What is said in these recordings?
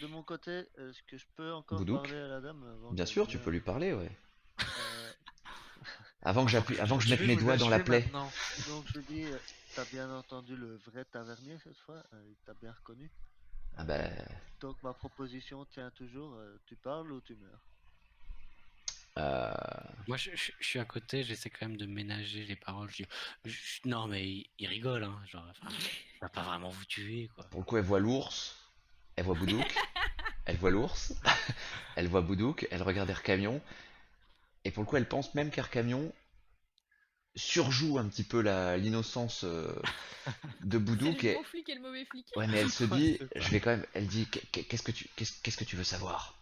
De mon côté, est-ce que je peux encore Boudouk? parler à la dame avant Bien qu'elle sûr, tu peux vienne? lui parler, ouais. Euh, Avant que je Je mette vais mes vous doigts dans la l'achever plaie. maintenant. donc je dis, t'as bien entendu le vrai tavernier cette fois? Il t'a bien reconnu? Ah Euh, bah... donc ma proposition tient toujours, tu parles ou tu meurs? euh, Moi, je suis à côté, j'essaie quand même de ménager les paroles. Non, mais il rigole, hein. Genre, enfin, il va pas vraiment vous tuer, quoi. Pour le coup, elle voit l'ours, elle voit Boudouk, elle voit l'ours, elle voit Boudouk, elle regarde Camion, et pour le coup, elle pense même Camion surjoue un petit peu l'innocence de C'est le Boudouk. bon flic et le mauvais flic. Ouais, mais elle se Ouais, dit, c'est ça. je vais quand même, elle dit, qu'est-ce que tu veux savoir?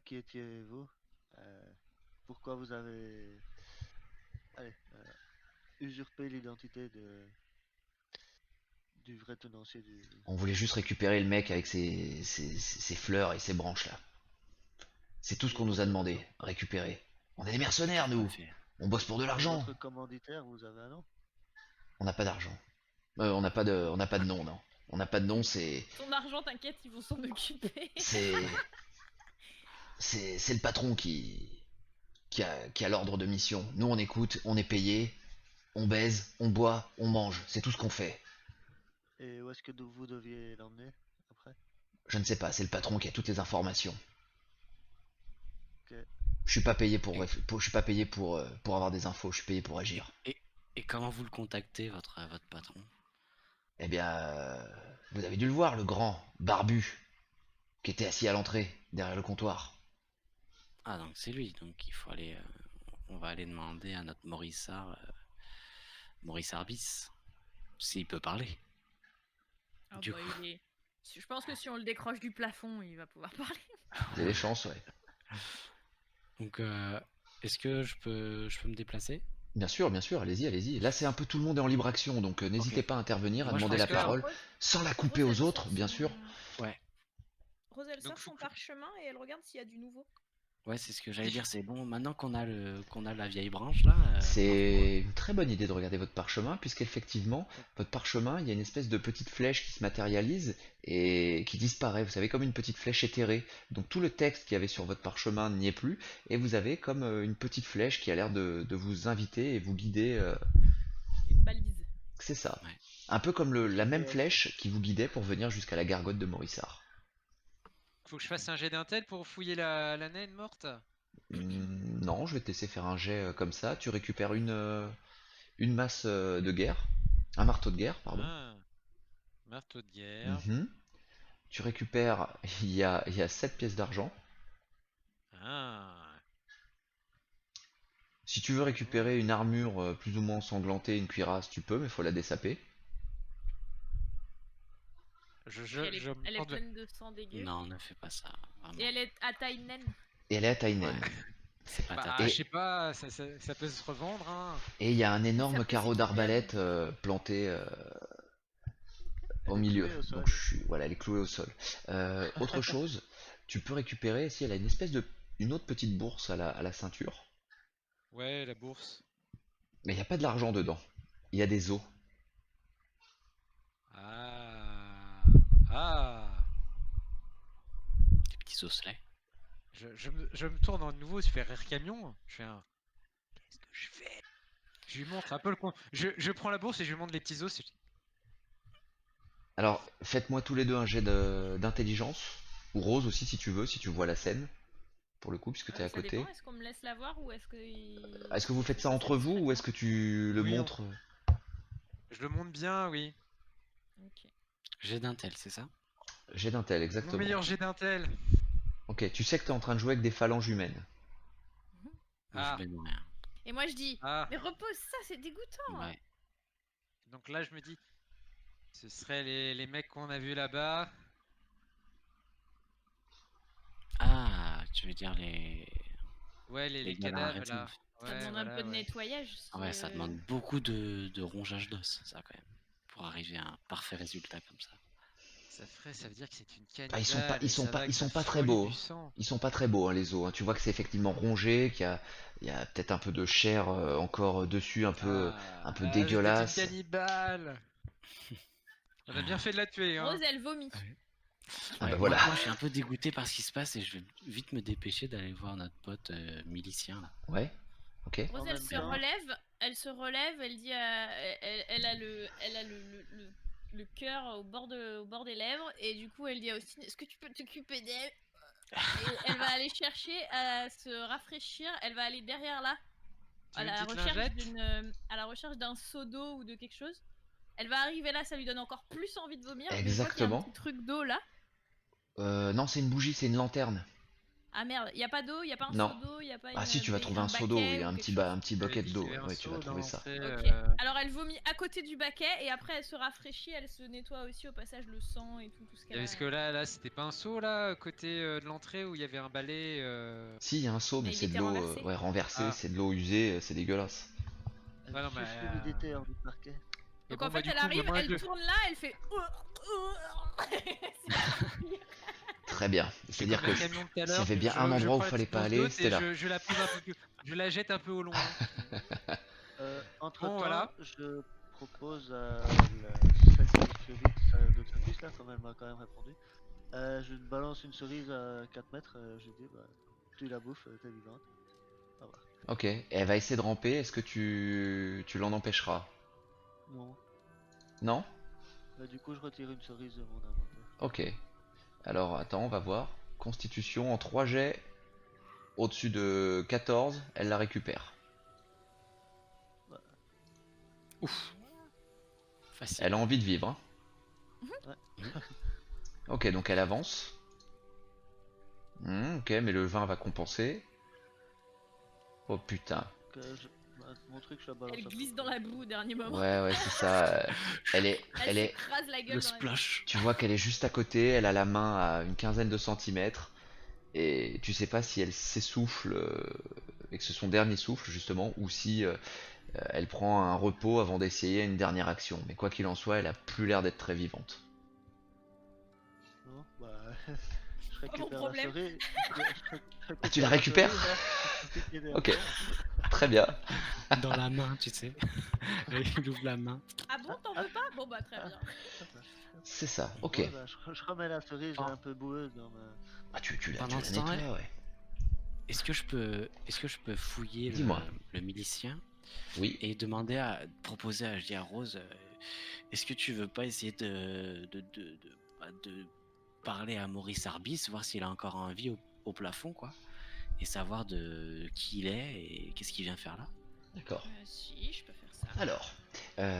Qui étiez-vous? Pourquoi vous avez, allez, usurpé l'identité du vrai tenancier du... On voulait juste récupérer le mec avec ses fleurs et ses branches là. C'est tout ce qu'on Et nous a vous avez demandé, donc... récupérer. On est des Mais mercenaires, qu'est-ce qu'on nous. fait? On bosse pour de Et l'argent. votre commanditaire, vous avez un nom? On n'a pas d'argent. On n'a pas de nom, non. On n'a pas de nom, Ton argent, t'inquiète, ils vont s'en occuper. c'est, c'est le patron qui a l'ordre de mission. Nous, on écoute, on est payé, on baise, on boit, on mange. C'est tout ce qu'on fait. Et où est-ce que vous deviez l'emmener après? Je ne sais pas, c'est le patron qui a toutes les informations. Ok. Je suis pas payé Et, je suis pas payé pour avoir des infos, je suis payé pour et, agir. et, et comment vous le contactez, votre patron? Eh bien, vous avez dû le voir, le grand, barbu, qui était assis à l'entrée, derrière le comptoir. Ah, donc c'est lui, donc il faut aller. On va aller demander à notre Maurice Arbis, s'il peut parler. Ah Du bah coup. il est. Je pense que si on le décroche du plafond, il va pouvoir parler. Vous avez des chances, ouais. Donc, est-ce que je peux me déplacer? Bien sûr, allez-y, allez-y. Là, c'est un peu tout le monde est en libre action, donc Ok. n'hésitez pas à intervenir, à Moi, je demander pense la Est-ce que que. parole, Rose, sans la couper Rose, aux elle autres, sort bien son. sûr. Ouais. Rose, elle Donc, sort son parchemin et elle regarde s'il y a du nouveau. ouais, c'est ce que j'allais dire. C'est bon, maintenant qu'on a la vieille branche là, ma foi. C'est une très bonne idée de regarder votre parchemin, puisqu'effectivement, votre parchemin, il y a une espèce de petite flèche qui se matérialise et qui disparaît. Vous savez, comme une petite flèche éthérée. Donc tout le texte qu'il y avait sur votre parchemin n'y est plus, et vous avez comme une petite flèche qui a l'air de vous inviter et vous guider. Une balise. C'est ça. Ouais. Un peu comme la Et même est-ce que... flèche qui vous guidait pour venir jusqu'à la gargote de Morissard. Faut que je fasse un jet d'intel pour fouiller la naine morte? Non, je vais te laisser faire un jet comme ça. Tu récupères une masse de guerre. Un marteau de guerre, pardon. Ah, marteau de guerre. Mhm. Tu récupères, il y a 7 pièces d'argent. Ah. Si tu veux récupérer Hmm. une armure plus ou moins ensanglantée, une cuirasse, tu peux, mais il faut la dessaper. Elle est prends de... pleine de sang dégueu. Non, ne fais pas ça, Et vraiment. elle est à taille naine. Et elle est à taille Ouais, naine. c'est pas ta Bah, je Et taille. sais pas, ça peut se revendre, hein. et il y a un Ça énorme peut carreau s'équiper avec. d'arbalète planté au Elle est milieu. clouée au Donc sol. voilà, elle est clouée au sol. Autre chose, tu peux récupérer, si elle a une espèce une autre petite bourse à la ceinture, Ouais, la bourse. mais il n'y a pas de l'argent dedans. Il y a des os. Ah. Ah. Des petits osselets. Je me tourne à nouveau vers Air Camion. Je fais un. Qu'est-ce que je fais? Je lui montre un peu le coin. Je prends la bourse et je lui montre les petits os. Alors, faites-moi tous les deux un jet d'intelligence, ou Rose aussi si tu veux, si tu vois la scène, pour le coup, puisque tu es à Ça dépend, côté. est-ce qu'on me laisse la voir ou est-ce que Est-ce que vous faites ça ça entre vous, satisferait ou est-ce pas? que tu le Oui, montres? je le montre bien, oui. Ok. J'ai d'intel, c'est ça? Jet d'intel, Mon exactement. meilleur jet d'intel. Ok, tu sais que tu es en train de jouer avec des phalanges humaines. Mhm. Moi, je Ah. mets rien. Et moi je dis, Ah. mais repose ça, c'est dégoûtant. Ouais. Donc là, je me dis, ce seraient les mecs qu'on a vus là-bas. Ah, tu veux dire Ouais, les les gars dans la cadavres réserve. là. Ça Ouais, demande un peu voilà, de ouais. nettoyage Ah si. ouais, ça demande beaucoup de rongeage d'os, ça quand même, pour arriver à un parfait résultat comme ça. Ça veut dire que c'est une Ah, ils sont pas, cannibale ils et sont ça pas, va ils que ça sont pas très frôler beaux. du Hein. sang. Ils sont pas très beaux, hein, les os. Hein. Tu vois que c'est effectivement rongé, qu'il y a peut-être un peu de chair encore dessus, un peu C'était une dégueulasse. cannibale. On a bien fait de la tuer, hein. Rose, elle vomit. Ouais. Ah Ouais, bah moi, voilà. moi, je suis un peu dégoûté par ce qui se passe et je vais vite me dépêcher d'aller voir notre pote milicien là. Ouais, ok. En Rose, elle même se temps, relève, elle dit, elle a le cœur au bord des lèvres, et du coup, elle dit à Austin, est-ce que tu peux t'occuper d'elle? Et elle va aller chercher à se rafraîchir, elle va aller derrière là, Tu veux une petite lingette? à la recherche d'un seau d'eau ou de quelque chose. Elle va arriver là, ça lui donne encore plus envie de vomir, mais je vois qu'il y a un Exactement. petit truc d'eau là. Non, c'est une bougie, c'est une lanterne. Ah merde, y a pas d'eau, y a pas un Non. seau d'eau, y a pas Ah si, tu vas trouver un un seau d'eau, baquet oui, ou un quelque petit, chose. un petit J'avais bucket dit qu'il y d'eau. avait un Ouais, tu vas seau dans trouver ça. l'entrée. Ok. Alors elle vomit à côté du baquet et après elle se rafraîchit, elle se nettoie aussi au passage le sang et tout ce qu'elle a. Parce que là, c'était pas un seau là, à côté de l'entrée où il y avait un balai. Si, il y a un seau, mais Mais il c'est de était l'eau renversé. ouais, renversée, Ah. c'est de l'eau usée, c'est dégueulasse. Ouais, non, mais, juste l'humidité hors du parquet. Donc bon, en fait du elle coup, arrive, moi, elle tourne là, elle fait. Très bien. je fais C'est-à-dire comme que le camion de tout à s'il y l'heure, avait bien un je endroit où prends il la fallait petite pas dose aller, d'eau et c'était là. je la pose un peu plus. Je la jette un peu au loin. Entre Bon, temps, voilà. je propose à celle qui fait vite de service là, comme elle m'a quand même répondu. Je lui balance une cerise à 4 mètres, je lui dis, bah, tu la bouffes, t'es vivante. Ah bah, Ok, et elle va essayer de ramper, est-ce que tu l'en empêcheras? non. Non? Bah, du coup, je retire une cerise de mon inventaire. Ok. Alors, attends, on va voir. Constitution en 3 jets, au-dessus de 14, elle la récupère. Bah, Ouf, facile. Elle a envie de vivre, hein. ouais. Ok, donc elle avance. Ok, mais le vin va compenser. Oh putain. Mon truc, je la balance Elle à glisse côté. dans la boue au dernier moment. Ouais, c'est ça. Elle est, Elle elle est, s'écrase la gueule Le dans la boue. splash. tu vois qu'elle est juste à côté, elle a la main à une quinzaine de centimètres, et tu sais pas si elle s'essouffle, et que c'est son dernier souffle justement, ou si elle prend un repos avant d'essayer une dernière action. Mais quoi qu'il en soit, elle a plus l'air d'être très vivante. Non, bah, je Pas mon récupère la problème. cerise. Ah, tu la récupère récupères? cerise, là, pour piquer des Ok, affaires. très bien. Dans la main, tu sais. Il ouvre la main. Ah bon, t'en veux pas? Bon bah très bien. C'est ça, ok. Ouais, bah, je remets la cerise Oh. un peu boueuse dans ma. Ah, tu Pendant la ce temps, nettoies, ouais. est-ce que je peux fouiller Dis-moi. le milicien Oui. et demander proposer je dis à Rose, est-ce que tu veux pas essayer de parler à Maurice Arbis, voir s'il a encore envie au plafond, quoi, et savoir de qui il est et qu'est-ce qu'il vient faire là. D'accord. Si, je peux faire ça. Alors,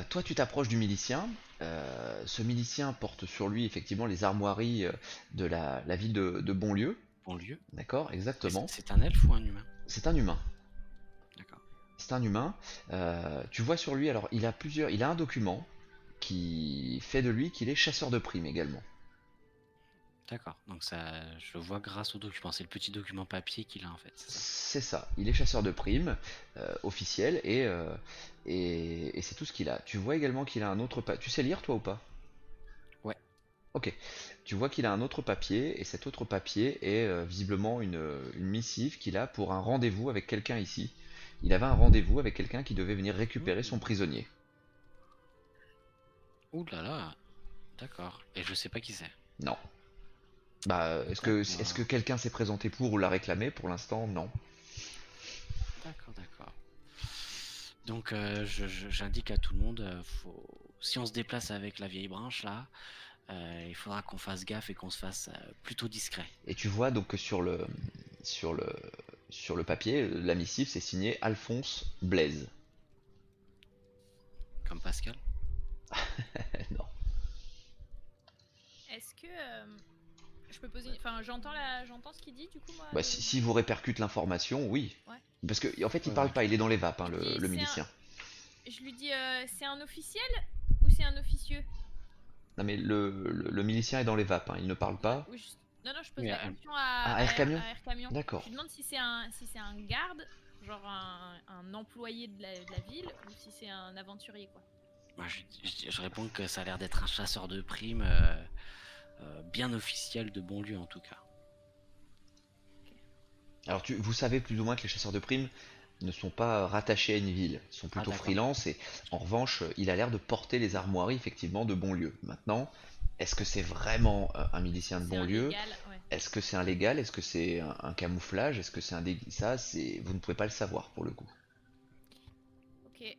toi tu t'approches du milicien. Ce milicien porte sur lui effectivement les armoiries de la ville de Bonlieu. Bonlieu. D'accord, exactement. C'est un elfe ou un humain? C'est un humain. D'accord. C'est un humain. Tu vois sur lui, alors il a un document qui fait de lui qu'il est chasseur de primes également. D'accord. Donc ça, je vois grâce au document. C'est le petit document papier qu'il a en fait. C'est ça. C'est ça. Il est chasseur de primes officiel et c'est tout ce qu'il a. Tu vois également qu'il a un autre tu sais lire toi ou pas? Ouais. Ok. Tu vois qu'il a un autre papier et cet autre papier est visiblement une missive qu'il a pour un rendez-vous avec quelqu'un ici. Il avait un rendez-vous avec quelqu'un qui devait venir récupérer son prisonnier. Ouh là là. D'accord. Et je sais pas qui c'est. Non. Bah, est-ce que quelqu'un s'est présenté pour ou l'a réclamé? Pour l'instant, non. D'accord, d'accord. Donc j'indique à tout le monde, si on se déplace avec la vieille branche là, il faudra qu'on fasse gaffe et qu'on se fasse plutôt discret. Et tu vois donc que sur le papier, la missive, c'est signé Alphonse Blaise. Comme Pascal. Non. Est-ce que je peux poser, enfin j'entends ce qu'il dit du coup moi. Bah, si vous répercute l'information, oui. Ouais. Parce que en fait, il Ouais, parle ouais. pas, il est dans les vapes, hein, Et puis, le c'est milicien. Je lui dis c'est un officiel ou c'est un officieux? Non mais le milicien est dans les vapes, hein, il ne parle pas. Ou non, je pose Oui, la question à Ah, Air Camion. Air Camion. D'accord. Je lui demande si c'est un garde, genre un employé de la ville, ou si c'est un aventurier quoi. Moi, je réponds que ça a l'air d'être un chasseur de primes bien officiel de Bonlieu en tout cas. Alors vous savez plus ou moins que les chasseurs de primes ne sont pas rattachés à une ville, ils sont plutôt d'accord. freelance et en revanche, il a l'air de porter les armoiries effectivement de Bonlieu. Maintenant, Est-ce que c'est vraiment un milicien de C'est un banlieue? légal, ouais. Est-ce que c'est un légal? Est-ce que c'est un camouflage? Est-ce que c'est un déguisage? Vous ne pouvez pas le savoir pour le coup. Ok.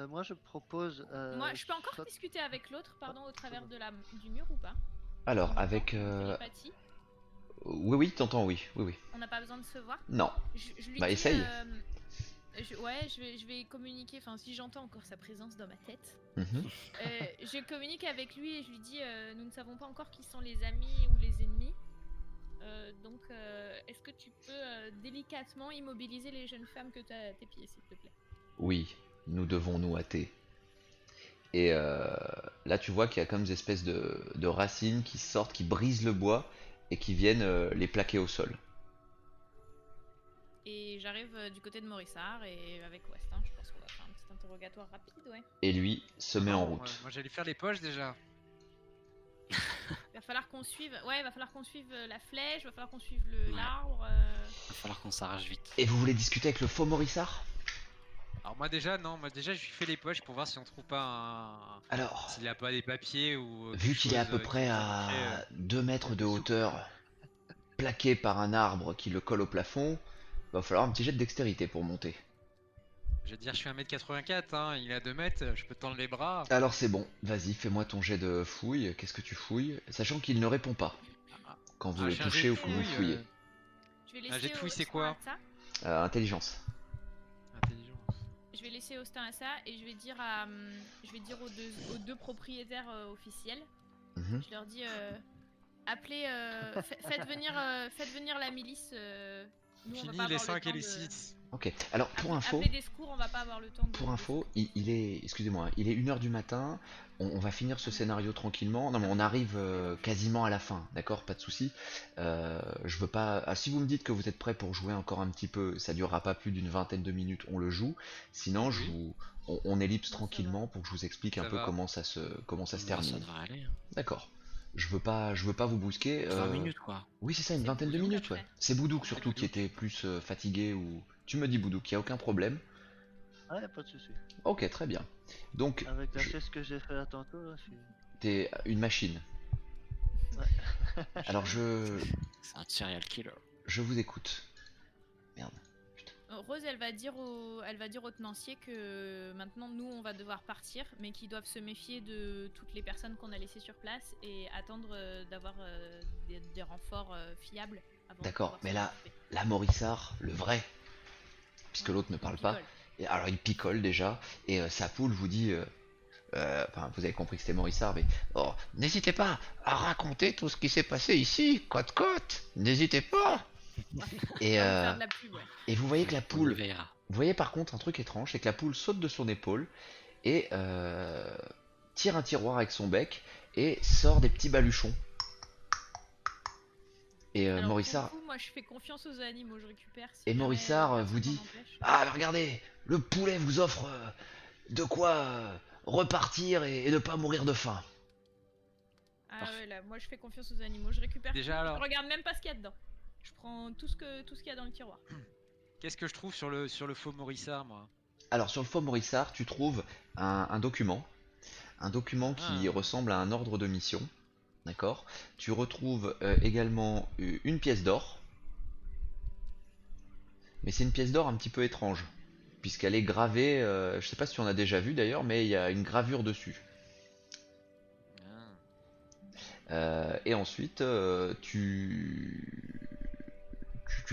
Moi, je propose. Moi, je peux encore Soit. discuter avec l'autre, pardon, au travers Pardon. du mur ou pas? Alors, Il m'entend avec... en télépathie? Oui, oui, t'entends, oui, oui, oui. On n'a pas besoin de se voir? Non, Je lui bah dis, essaye. ouais, je vais communiquer, enfin si j'entends encore sa présence dans ma tête, Mhm. je communique avec lui et je lui dis, nous ne savons pas encore qui sont les amis ou les ennemis. Donc, est-ce que tu peux délicatement immobiliser les jeunes femmes que tu as à tes pieds, s'il te plaît? Oui, nous devons nous hâter. Et là, tu vois qu'il y a comme des espèces de racines qui sortent, qui brisent le bois et qui viennent les plaquer au sol. Et j'arrive du côté de Morissard et avec Westin, je pense qu'on va faire un petit interrogatoire rapide, ouais. Et lui se met en Non, route. moi j'allais faire les poches déjà. Il va falloir qu'on suive, ouais, il va falloir qu'on suive la flèche, il va falloir qu'on suive Ouais. l'arbre. Va falloir qu'on s'arrache vite. Et vous voulez discuter avec le faux Morissard? Alors moi déjà, non, moi déjà je lui fais les poches pour voir si on trouve pas un... Alors, S'il a pas des papiers ou vu quelque qu'il est à chose peu qui près nous indiquerait, à 2 mètres de Des sous. hauteur, plaqué par un arbre qui le colle au plafond, va falloir un petit jet de dextérité pour monter. je vais te dire je suis 1m84, hein, il est à 2 mètres, je peux tendre les bras. Alors c'est bon, vas-y, fais-moi ton jet de fouille. Qu'est-ce que tu fouilles? Sachant qu'il ne répond pas Ah, quand vous ah, le j'ai un jet touchez de ou que vous fouille, fouillez. Je vais Un jet laisser de fouille, c'est Austin quoi à ça. Intelligence. Intelligence. Je vais laisser Austin à ça et je vais dire aux deux propriétaires officiels. Mhm. Je leur dis appelez, faites venir la milice. Nous on va Fini pas les avoir le 5 et temps les de. 6. Ok, alors pour info, Appelez des secours, on va pas avoir le temps de. pour info, il est, excusez-moi, il est 1h du matin, on va finir ce scénario tranquillement. Non mais on arrive quasiment à la fin, d'accord, pas de souci. Je veux pas. Ah, si vous me dites que vous êtes prêt pour jouer encore un petit peu, ça durera pas plus d'une vingtaine de minutes, on le joue. Sinon, Oui. on ellipse Ça va. tranquillement pour que je vous explique un Ça peu va. comment ça se Moi, ça termine. devrait aller. Hein. D'accord. Je veux pas vous brusquer. 20 minutes, quoi. Oui, c'est ça, une C'est vingtaine de Boudouk minutes, ouais. après. C'est Boudouk C'est surtout qui Boudouk. était plus fatigué ou. Tu me dis Boudouk, y a aucun problème. Ah, y a pas de souci. Ok, très bien. Donc, Avec la chaise que j'ai fait là tantôt, là, je suis. t'es une machine. Alors C'est un serial killer. je vous écoute. Merde. Rose, elle va dire au tenancier que maintenant nous on va devoir partir, mais qu'ils doivent se méfier de toutes les personnes qu'on a laissées sur place et attendre d'avoir des renforts fiables avant de D'accord, pouvoir mais s'en là, occuper. la Morissard, le vrai, puisque Ouais, l'autre ne il parle pas. picole. Et alors il picole déjà, et sa poule vous dit. Enfin, vous avez compris que c'était Morissard, mais. Oh, n'hésitez pas à raconter tout ce qui s'est passé ici, côte-côte. N'hésitez pas. Et, On va vous faire de la pub, ouais. et vous voyez que la On y poule. veillera. Vous voyez par contre un truc étrange, c'est que la poule saute de son épaule et tire un tiroir avec son bec et sort des petits baluchons. Et Alors, pour le Morissard, coup, moi je fais confiance aux animaux, je récupère. Si et jamais, Morissard personne vous m'en dit empêche. Ah, regardez, le poulet vous offre de quoi repartir et ne pas mourir de faim. Ah Parfait. ouais, là, moi je fais confiance aux animaux, je récupère Déjà, tout, alors. je regarde même pas ce qu'il y a dedans. Je prends tout ce qu'il y a dans le tiroir. Qu'est-ce que je trouve sur le faux Morissard, moi? Alors, sur le faux Morissard, tu trouves un document. Un document qui Ah. ressemble à un ordre de mission. D'accord. Tu retrouves également une pièce d'or. Mais c'est une pièce d'or un petit peu étrange. Puisqu'elle est gravée, je sais pas si tu en as déjà vu d'ailleurs, mais il y a une gravure dessus. Et ensuite, tu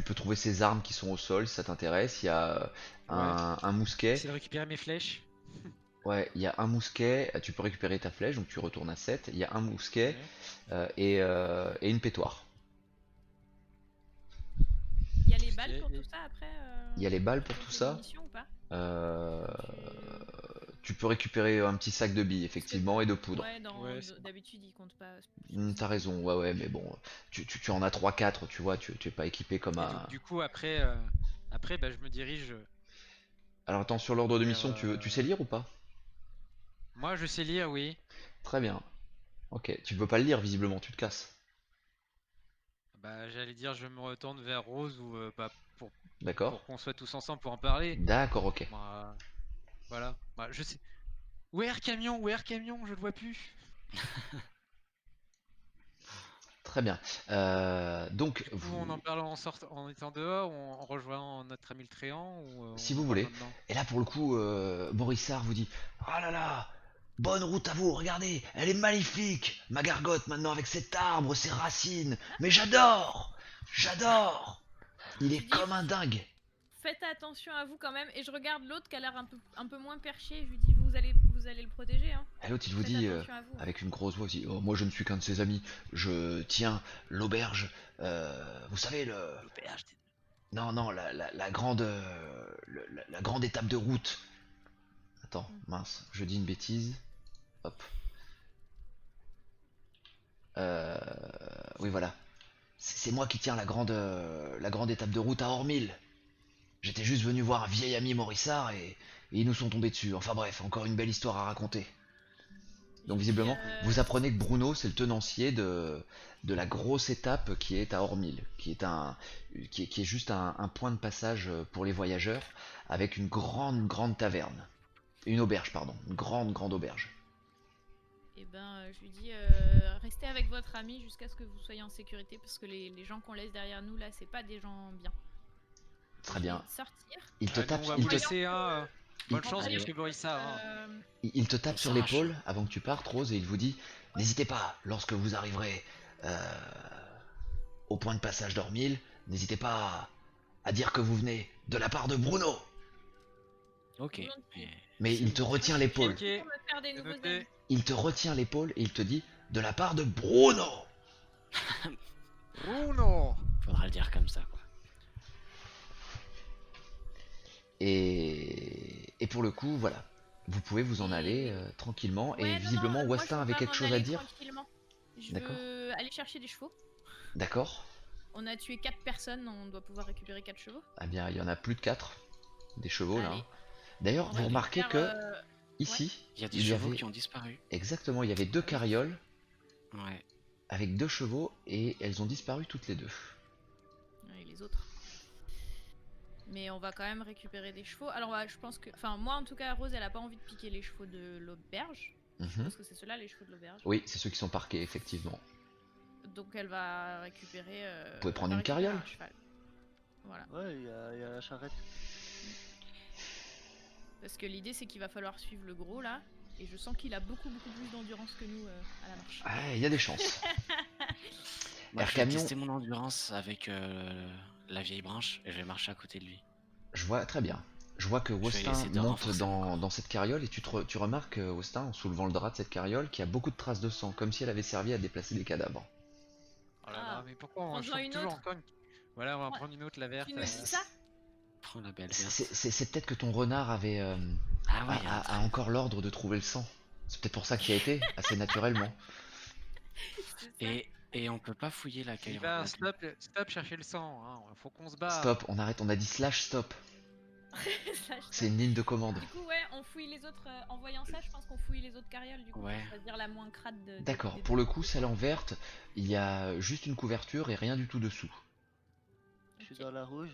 peux trouver ces armes qui sont au sol si ça t'intéresse. Il y a un mousquet. J'essaie de récupérer mes flèches. Ouais, il y a un mousquet. Tu peux récupérer ta flèche, donc tu retournes à 7. Il y a un mousquet Ouais. et une pétoire. Il y a les balles pour Ok. tout ça après Il y a les balles pour quelques tout ça. munitions ou pas? Euh, Tu peux récupérer un petit sac de billes, effectivement, et de poudre. Ouais, Ouais, c'est bon. d'habitude ils comptent pas. T'as raison, ouais, ouais, mais bon, tu en as 3-4, tu vois, tu es pas équipé comme Et un. donc, du coup, après, bah, je me dirige Alors attends, sur l'ordre de vers. mission, tu sais lire ou pas? Moi, je sais lire, oui. Très bien. Ok, tu veux pas le lire, visiblement, tu te casses. Bah, j'allais dire, je me retourne vers Rose ou bah, D'accord? pour qu'on soit tous ensemble pour en parler. D'accord, ok. Bah, voilà. Bah, je sais. Où est Air Camion? Où est Air Camion? Je le vois plus. Très bien. Donc, Du coup, on en parle en étant dehors, ou en rejoignant notre ami le Tréant, ou si on vous en parle voulez. maintenant? Et là, pour le coup, Morissard vous dit: Ah là là, bonne route à vous, regardez, elle est magnifique, ma gargote, maintenant avec cet arbre, ses racines. Mais j'adore! J'adore! Il Je est dis, comme un dingue. faites attention à vous quand même. Et je regarde l'autre qui a l'air un peu moins perché. Je lui dis, vous allez le protéger. Hein. Et l'autre, il vous Faites dit, attention à vous. Hein. avec une grosse voix aussi: Oh, moi je ne suis qu'un de ses amis, je tiens l'auberge, vous savez, le. L'auberge. Non, non, la grande, la grande étape de route. Attends, mince, je dis une bêtise. Hop. Euh, oui, voilà. C'est moi qui tiens la grande étape de route à Ormil. J'étais juste venu voir un vieil ami Morissard et ils nous sont tombés dessus. Enfin bref, encore une belle histoire à raconter. Je Donc lui dis, visiblement, vous apprenez que Bruno, c'est le tenancier de la grosse étape qui est à Ormil, qui est juste un point de passage pour les voyageurs, avec une grande taverne. Une auberge, pardon. Une grande auberge. Et ben, je lui dis, restez avec votre ami jusqu'à ce que vous soyez en sécurité, parce que les gens qu'on laisse derrière nous, là, c'est pas des gens bien. Très Je bien. vais sortir. Il te Nous, tape, on va il vous te, laisser, hein. Bonne il- chance, Allez. monsieur Borissa. Hein. il te tape On sur s'arrache. l'épaule avant que tu partes, Rose, et il vous dit: N'hésitez pas, lorsque vous arriverez au point de passage d'Ormil, n'hésitez pas à dire que vous venez de la part de Bruno. Ok. Bon, Mais il te retient l'épaule. Ok, pour me faire des c'est nouveaux noté. amis. Il te retient l'épaule et il te dit: De la part de Bruno. Bruno! Faudra le dire comme ça, quoi. Et pour le coup, voilà. Vous pouvez vous en aller tranquillement. Ouais, Et non, visiblement, moi, Westin je avait veux pas quelque m'en chose à aller dire. tranquillement. Je D'accord. veux aller chercher des chevaux. D'accord. On a tué 4 personnes, on doit pouvoir récupérer 4 chevaux. Eh bien, il y en a plus de 4 des chevaux là. Allez. Hein. D'ailleurs, On vous remarquez récupère, que ici, Il y a des il y chevaux avait qui ont disparu. exactement, il y avait 2 carrioles Ouais. avec 2 chevaux et elles ont disparu toutes les 2. Et les autres. Mais on va quand même récupérer des chevaux. Alors je pense que... Enfin moi en tout cas, Rose elle a pas envie de piquer les chevaux de l'auberge. Je Mhm. pense que c'est ceux-là les chevaux de l'auberge. Oui, c'est ceux qui sont parqués, effectivement. Donc elle va récupérer... Vous pouvez prendre elle va une carriole. récupérer un cheval. Voilà. Ouais, il y a la charrette. Parce que l'idée c'est qu'il va falloir suivre le gros là. Et je sens qu'il a beaucoup plus d'endurance que nous à la marche. Ah, il y a des chances. Moi, Air je vais Camion, tester mon endurance avec la vieille branche et je vais marcher à côté de lui. je vois très bien. Je vois que vais Westin essayer de monte renforcer mon corps. dans cette carriole et tu remarques, Westin, en soulevant le drap de cette carriole, qu'il y a beaucoup de traces de sang, comme si elle avait servi à déplacer des cadavres. Oh là là, Ah. mais pourquoi on Prends-en chope une toujours autre. encore une... Voilà, on va en Ouais. prendre une autre, la verte. Tu nous dis ça Prends la belle verte. C'est peut-être que ton renard avait Ah ouais, il y a un a trèfle. encore l'ordre de trouver le sang. C'est peut-être pour ça qu'il y a été, assez naturellement. C'est ça. Et on peut pas fouiller la Il caille. va, stop, chercher le sang. Hein. Faut qu'on se bat. Stop, on arrête, on a dit slash stop. Ça, je C'est une ligne de commande. Du coup, ouais, on fouille les autres. En voyant ça, je pense qu'on fouille les autres carrioles, du coup. Ouais. On va dire la moins crade de. D'accord, des pour deux. le coup, celle en verte, il y a juste une couverture et rien du tout dessous. Je suis Ok. dans la rouge.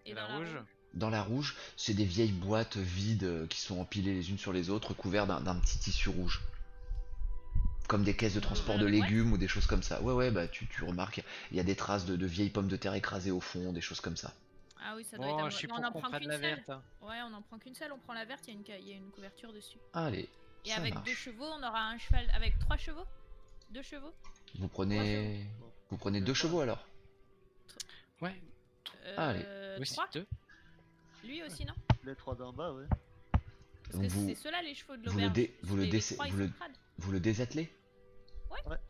Et la dans rouge. Dans la rouge, c'est des vieilles boîtes vides qui sont empilées les unes sur les autres, couvertes d'un petit tissu rouge. Comme des caisses de On peut transport ouvrir de les boîtes légumes ou des choses comme ça. Ouais, bah tu remarques, il y a des traces de vieilles pommes de terre écrasées au fond, des choses comme ça. Ah oui, ça doit Bon, être. je suis Non, pour on en qu'on prend prenne qu'une la seule. verte. Hein. Ouais, on en prend qu'une seule. On prend la verte. Il y a une couverture dessus. Allez, Et ça avec 2 marche. chevaux, on aura un cheval. Avec 3 chevaux 2 chevaux Vous prenez, Bon. vous prenez Le 2 trois. chevaux alors. Ouais. Allez. Oui, c'est 3 deux. Lui aussi, non Les 3 d'en bas, ouais. Parce Donc que vous, c'est ceux-là les chevaux de vous le l'auberge. dé- vous le Les décé- trois, ils vous sont le- crades. vous le désattelez.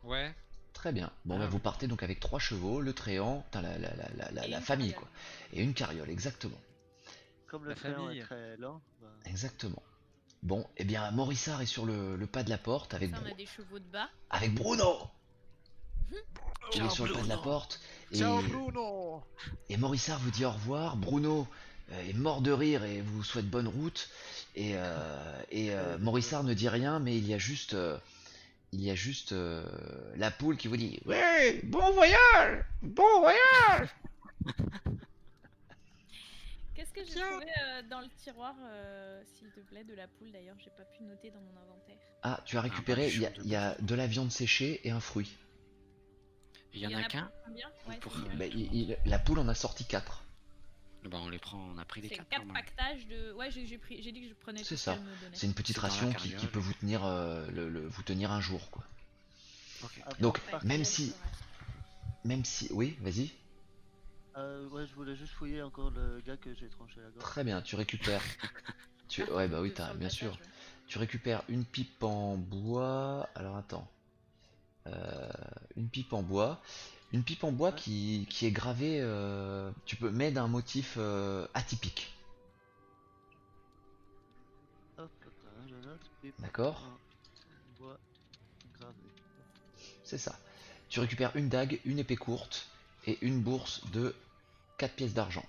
Ouais. Très bien. Bon, Ah bah, oui. vous partez donc avec 3 chevaux, le tréant, enfin, Et la une famille carriole. quoi. Et une carriole, exactement. Comme La le train famille. est très lent, bah, Exactement. Bon, eh bien, Morissard est sur le pas de la porte avec, Ça, on a des chevaux de bas. avec Bruno. Il est Ciao, sur le pas de la Bruno. porte et, Ciao Bruno. et Morissard vous dit au revoir. Bruno est mort de rire et vous souhaite bonne route. Et Morissard ne dit rien, mais il y a juste la poule qui vous dit: Ouais, bon voyage, bon voyage. Qu'est-ce que j'ai Tiens. trouvé dans le tiroir, s'il te plaît, de la poule d'ailleurs? J'ai pas pu noter dans mon inventaire. Ah, tu as Un récupéré, baluchon de il y a bouffon. de la viande séchée et un fruit. Il y en a qu'un? Combien? Ou Ouais, pour, c'est Bah, tout le monde la poule en a sorti 4. Bah on les prend, on a pris les 4 4 pactages de. Ouais, j'ai dit que je prenais C'est tout ce ça. qu'elle me donnait. C'est une petite C'est dans la ration qui carriole. peut vous tenir, vous tenir un jour, quoi. Ok. Donc, Par Ouais, même contre, si, même si, oui, vas-y. ouais, je voulais juste fouiller encore le gars que j'ai tranché la gorge. Très bien, tu récupères. Ah, Ouais, bah oui, sur le bien passage, sûr. ouais. Tu récupères une pipe en bois. Alors attends. Une pipe en bois. Une pipe en bois Ouais. qui est gravée. Tu peux mettre un motif atypique. Hop, attends, je note. Pipe D'accord? en bois gravé. C'est ça. Tu récupères une dague, une épée courte et une bourse de 4 pièces d'argent.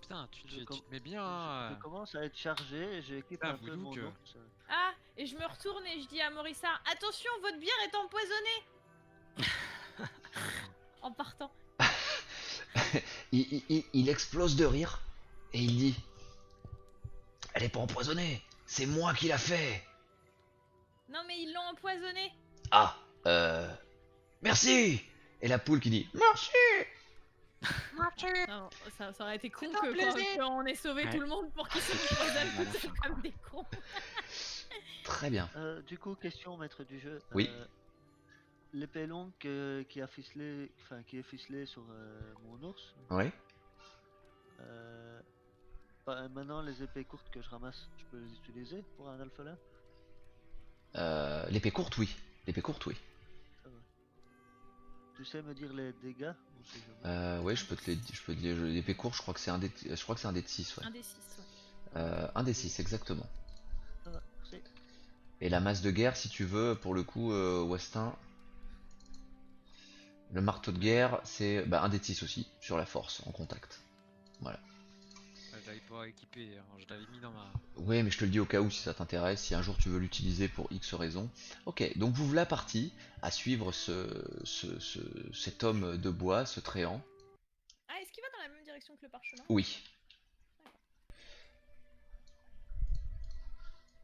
Putain, Je tu com- te mets bien. Je commence à être chargé et j'équipe Putain, un peu mon Boulouk. ours. Ah, et je me retourne et je dis à Morissa, attention, votre bière est empoisonnée. En partant. Il explose de rire et il dit: Elle est pas empoisonnée, c'est moi qui l'a fait. Non mais ils l'ont empoisonnée. Ah, merci. Et la poule qui dit: Merci. Non, ça aurait été con un que plaisir. quand on ait sauvé Ouais. tout le monde pour qu'ils s'empoisonnent À la tous fin. comme des cons. Très bien. Du coup, question maître du jeu. Oui. L'épée longue qui a ficelé, enfin qui est ficelée sur mon ours. Ouais. Maintenant, les épées courtes que je ramasse, je peux les utiliser pour un alphelin. L'épée courte, oui. L'épée courte, oui. Ça va. Tu sais me dire les dégâts? On sait jamais. Ouais, je peux te dire, l'épée courte, je crois que c'est un dé, je crois que c'est un dé de 6, ouais. Un des 6, ouais. Un dé 6, exactement. Ça va, merci. Et la masse de guerre, si tu veux, pour le coup, Westin, le marteau de guerre, c'est un dé de 6 aussi, sur la force, en contact. Voilà. Je l'avais pas équipé, hein, je l'avais mis dans ma. Ouais, mais je te le dis au cas où si ça t'intéresse, si un jour tu veux l'utiliser pour X raison. Ok, donc vous voilà parti à suivre cet homme de bois, ce tréant. Ah, est-ce qu'il va dans la même direction que le parchemin? Oui.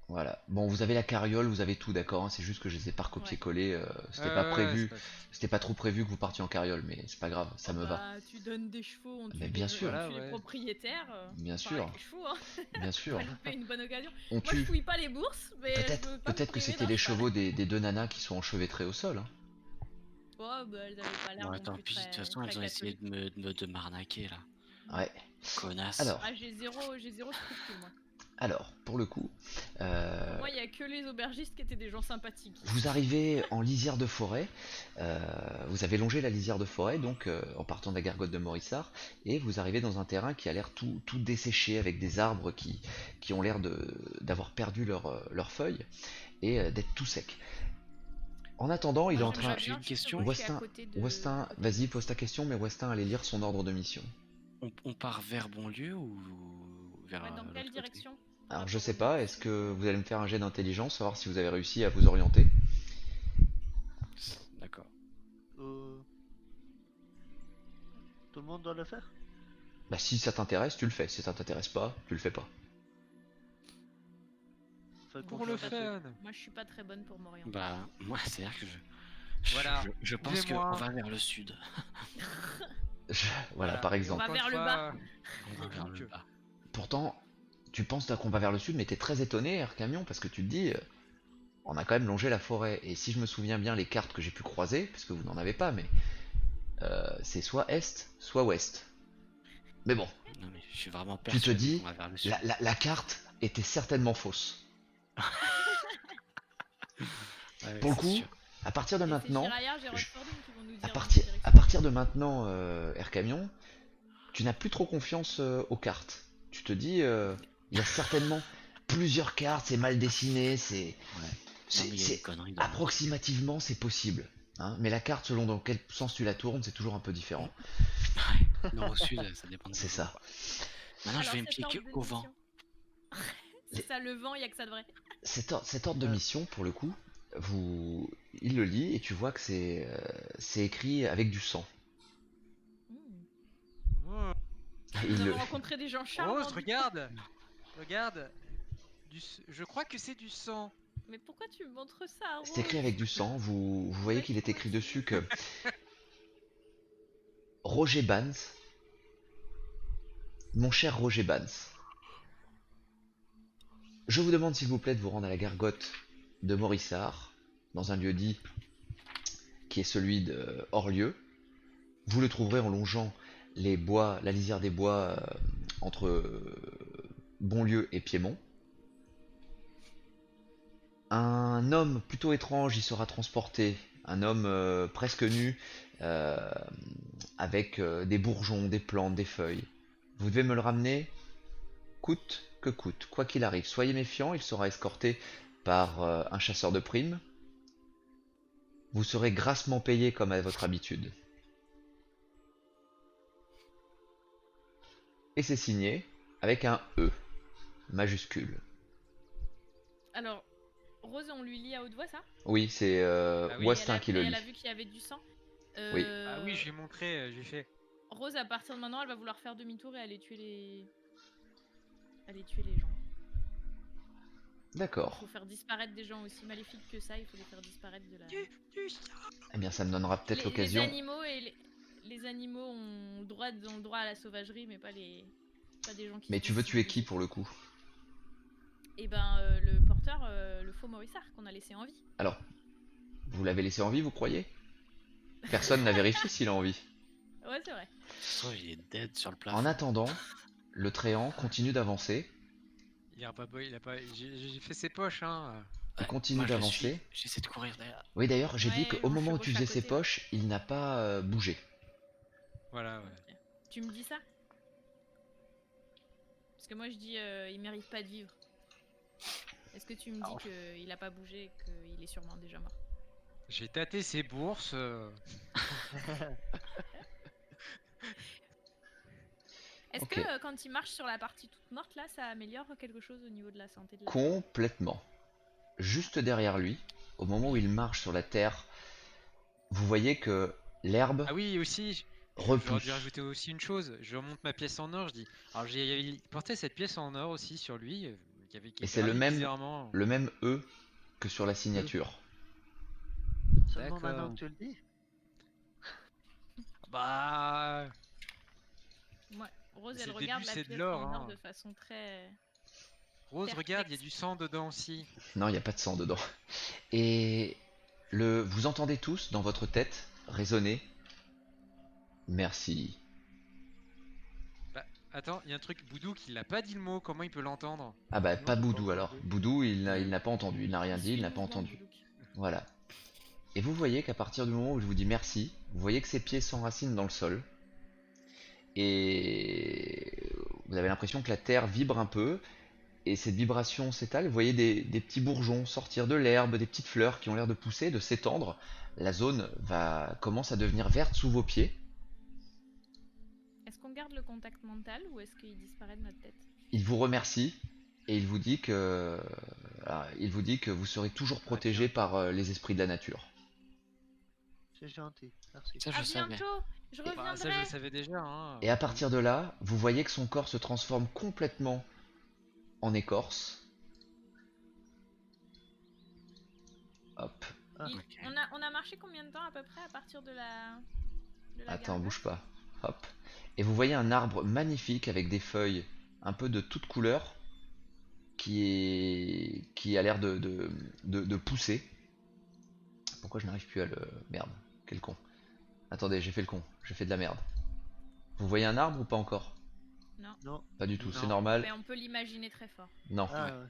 Voilà. Bon, vous avez la carriole, vous avez tout, d'accord, hein, c'est juste que je les ai pas recopié-collé. C'était pas prévu, c'était pas trop prévu que vous partiez en carriole, mais c'est pas grave, ça me va. Bah, tu donnes des chevaux, on tue, Mais bien les, sûr. on Voilà, tue les ouais. propriétaires. Bien enfin, sûr. avec les chevaux, hein. Bien sûr. Pas louper une bonne occasion. On Moi, je tue. fouille pas les bourses, mais je veux Peut-être pas me que priver c'était d'un les cheval. chevaux des deux nanas qui sont enchevêtrés au sol. Hein. Oh, bah, elles avaient pas l'air Bon, non attends, plus puis de très, toute façon, très elles ont essayé catholiques. de m'arnaquer là. Ouais. Connasse. Alors, Ah, j'ai zéro scrupule, moi. pour le coup, Pour moi, il y a que les aubergistes qui étaient des gens sympathiques. vous arrivez en lisière de forêt. Vous avez longé la lisière de forêt, donc en partant de la gargote de Morissard, et vous arrivez dans un terrain qui a l'air tout desséché, avec des arbres qui ont l'air d'avoir perdu leurs feuilles et d'être tout secs. En attendant, il est Moi, en j'aimerais train. J'ai bien, une justement, question. je suis à Westin, côté de- Westin, côté vas-y, pose ta question, mais Westin allait lire son ordre de mission. On part vers Bonlieu ou vers Ouais, dans l'autre quelle côté? direction? Alors je Rapport sais aux pas, bourses. est-ce que vous allez me faire un jet d'intelligence, savoir si vous avez réussi à vous orienter? D'accord. Tout le monde doit le faire? Bah si ça t'intéresse, tu le fais. Si ça t'intéresse pas, tu le fais pas. Fais Pour le confiance à ceux- fun. Moi, je suis pas très bonne pour m'orienter. Bah, moi, c'est-à-dire que Voilà. je pense Suivez-moi. qu'on va vers le sud. Voilà, par Et exemple. On va encore vers une le fois, bas. On va vers le Boulouk. bas. Pourtant, tu penses qu'on va vers le sud, mais t'es très étonné, Air Camion, parce que tu te dis, on a quand même longé la forêt. Et si je me souviens bien, les cartes que j'ai pu croiser, puisque vous n'en avez pas, mais c'est soit est, soit ouest. Mais bon, Non mais je suis vraiment tu te persuadé dis, qu'on va vers le sud. la carte était certainement fausse. Ouais, Pour le c'est coup, sûr. à partir de Et maintenant, c'est Shiraya, Gérard Fording qui vont nous dire à dans partir, quelle à direction. partir de maintenant, Air Camion, tu n'as plus trop confiance aux cartes. Tu te dis, il y a certainement plusieurs cartes, c'est mal dessiné, c'est Ouais. Non, mais il y a c'est une connerie dans approximativement c'est possible. Hein, mais la carte, selon dans quel sens tu la tournes, c'est toujours un peu différent. Ouais. Nord au sud, ça dépend de C'est où, ça. quoi. Maintenant, je Alors, vais me cet piquer ordre de au vent. mission. C'est ça, le vent, il y a que ça de vrai. Cet ordre de mission, pour le coup, il le lit et tu vois que c'est écrit avec du sang. Il Nous le- avons rencontré des gens charmants. Rose, du coup. regarde. Regarde. Je crois que c'est du sang. Mais pourquoi tu me montres ça, C'est écrit Rose avec du sang. Vous voyez Bah, qu'il est écrit traumatisé. dessus que Roger Bans, mon cher Roger Bans, je vous demande s'il vous plaît de vous rendre à la gargote de Morissard, dans un lieu dit qui est celui de Orlieu. Vous le trouverez en longeant les bois, la lisière des bois entre Bonlieu et Piémont. Un homme plutôt étrange y sera transporté, un homme presque nu, euh, avec des bourgeons, des plantes, des feuilles. Vous devez me le ramener coûte que coûte, quoi qu'il arrive. Soyez méfiants, il sera escorté par un chasseur de primes. Vous serez grassement payé comme à votre habitude. Et c'est signé avec un E majuscule. Alors, Rose, on lui lit à haute voix ça Oui, c'est Ah oui. Wastin qui le Et elle lit. a vu qu'il y avait du sang. Oui. Ah oui, je lui ai montré, j'ai fait. Rose, à partir de maintenant, elle va vouloir faire demi-tour et aller tuer les. Aller tuer les gens. Il D'accord. faut faire disparaître des gens aussi maléfiques que ça, il faut les faire disparaître de la. Eh bien, ça me donnera peut-être Les l'occasion. animaux et les animaux ont le droit à la sauvagerie, mais pas des gens qui. Mais tu veux tuer qui pour le coup? Et ben le porteur, le faux Morissard qu'on a laissé en vie. Alors, vous l'avez laissé en vie, vous croyez? Personne n'a vérifié s'il a en vie. Ouais, c'est vrai. Oh, il est dead sur le plafond. En attendant, le tréant continue d'avancer. Il a pas, j'ai fait ses poches, hein. Il continue Moi, je le d'avancer. suis. J'essaie de courir derrière. Oui, d'ailleurs, j'ai vu Ouais, qu'au on moment où chevauche tu à faisais ses côté, ouais. poches, il n'a pas bougé. Voilà, ouais. Tu me dis ça? Parce que moi je dis il mérite pas de vivre. Est-ce que tu me dis qu'il a pas bougé et qu'il est sûrement déjà mort? J'ai tâté ses bourses. Est-ce Ok. que quand il marche sur la partie toute morte là, ça améliore quelque chose au niveau de la santé de la Complètement. Juste derrière lui, au moment où il marche sur la terre, vous voyez que l'herbe Ah oui, aussi. J'aurais repousse. dû rajouter aussi une chose. Je remonte ma pièce en or, je dis. Alors il portait cette pièce en or aussi sur lui, qui Et c'est le gravit même, bizarrement. le même E que sur la signature. Seulement maintenant D'accord. que tu le dis. Bah, Ouais, Rose C'est elle le regarde début, la c'est de pièce l'or, en or hein. de façon très. Rose, regarde, il y a Perplexe. du sang dedans aussi. Non, il n'y a pas de sang dedans. Et vous entendez tous dans votre tête résonner. Merci. Bah, attends, il y a un truc. Boudou qui l'a pas dit le mot, comment il peut l'entendre? Ah bah Non, pas j'ai pas Boudou alors. entendu. Boudou, il n'a pas entendu, il n'a rien Il dit, suit il le n'a pas mouvement de entendu. Boulouk. Voilà. Et vous voyez qu'à partir du moment où je vous dis merci, vous voyez que ses pieds s'enracinent dans le sol. Et vous avez l'impression que la terre vibre un peu. Et cette vibration s'étale. Vous voyez des petits bourgeons sortir de l'herbe, des petites fleurs qui ont l'air de pousser, de s'étendre. La zone commence à devenir verte sous vos pieds. Est-ce qu'on garde le contact mental ou est-ce qu'il disparaît de notre tête? Il vous remercie et il vous dit que vous serez toujours protégé par les esprits de la nature. C'est gentil, merci. Ça, À je savais. bientôt, je Bah, ça, je reviendrai. le savais déjà, hein. Et à partir de là, vous voyez que son corps se transforme complètement en écorce. Hop. Ah. Ok. On a marché combien de temps à peu près à partir de la Attends, gargote? bouge pas. Hop. Et vous voyez un arbre magnifique avec des feuilles un peu de toutes couleurs qui a l'air de pousser. Pourquoi je n'arrive plus à le... Merde, quel con. Attendez, j'ai fait le con, j'ai fait de la merde. Vous voyez un arbre ou pas encore? Non. Pas du tout, Non. c'est normal. Mais on peut l'imaginer très fort. Non. Ah Ouais. ouais.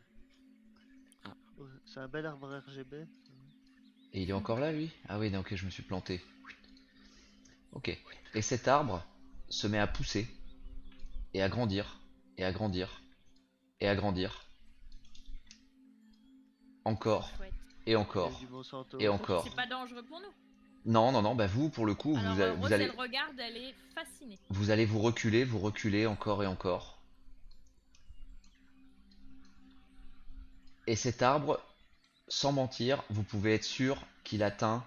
Ah. Oh, c'est un bel arbre RGB. Et il est encore là lui? Ah oui, non, ok, je me suis planté. Ok. Et cet arbre se met à pousser et à grandir et à grandir et à grandir. Encore Chouette. et Et encore du Monsanto. et encore. C'est pas dangereux pour nous. Non, non, non, bah vous, pour le coup, Alors vous Rose allez, elle regarde, elle est fascinée. vous allez vous reculer encore et encore. Et cet arbre, sans mentir, vous pouvez être sûr qu'il atteint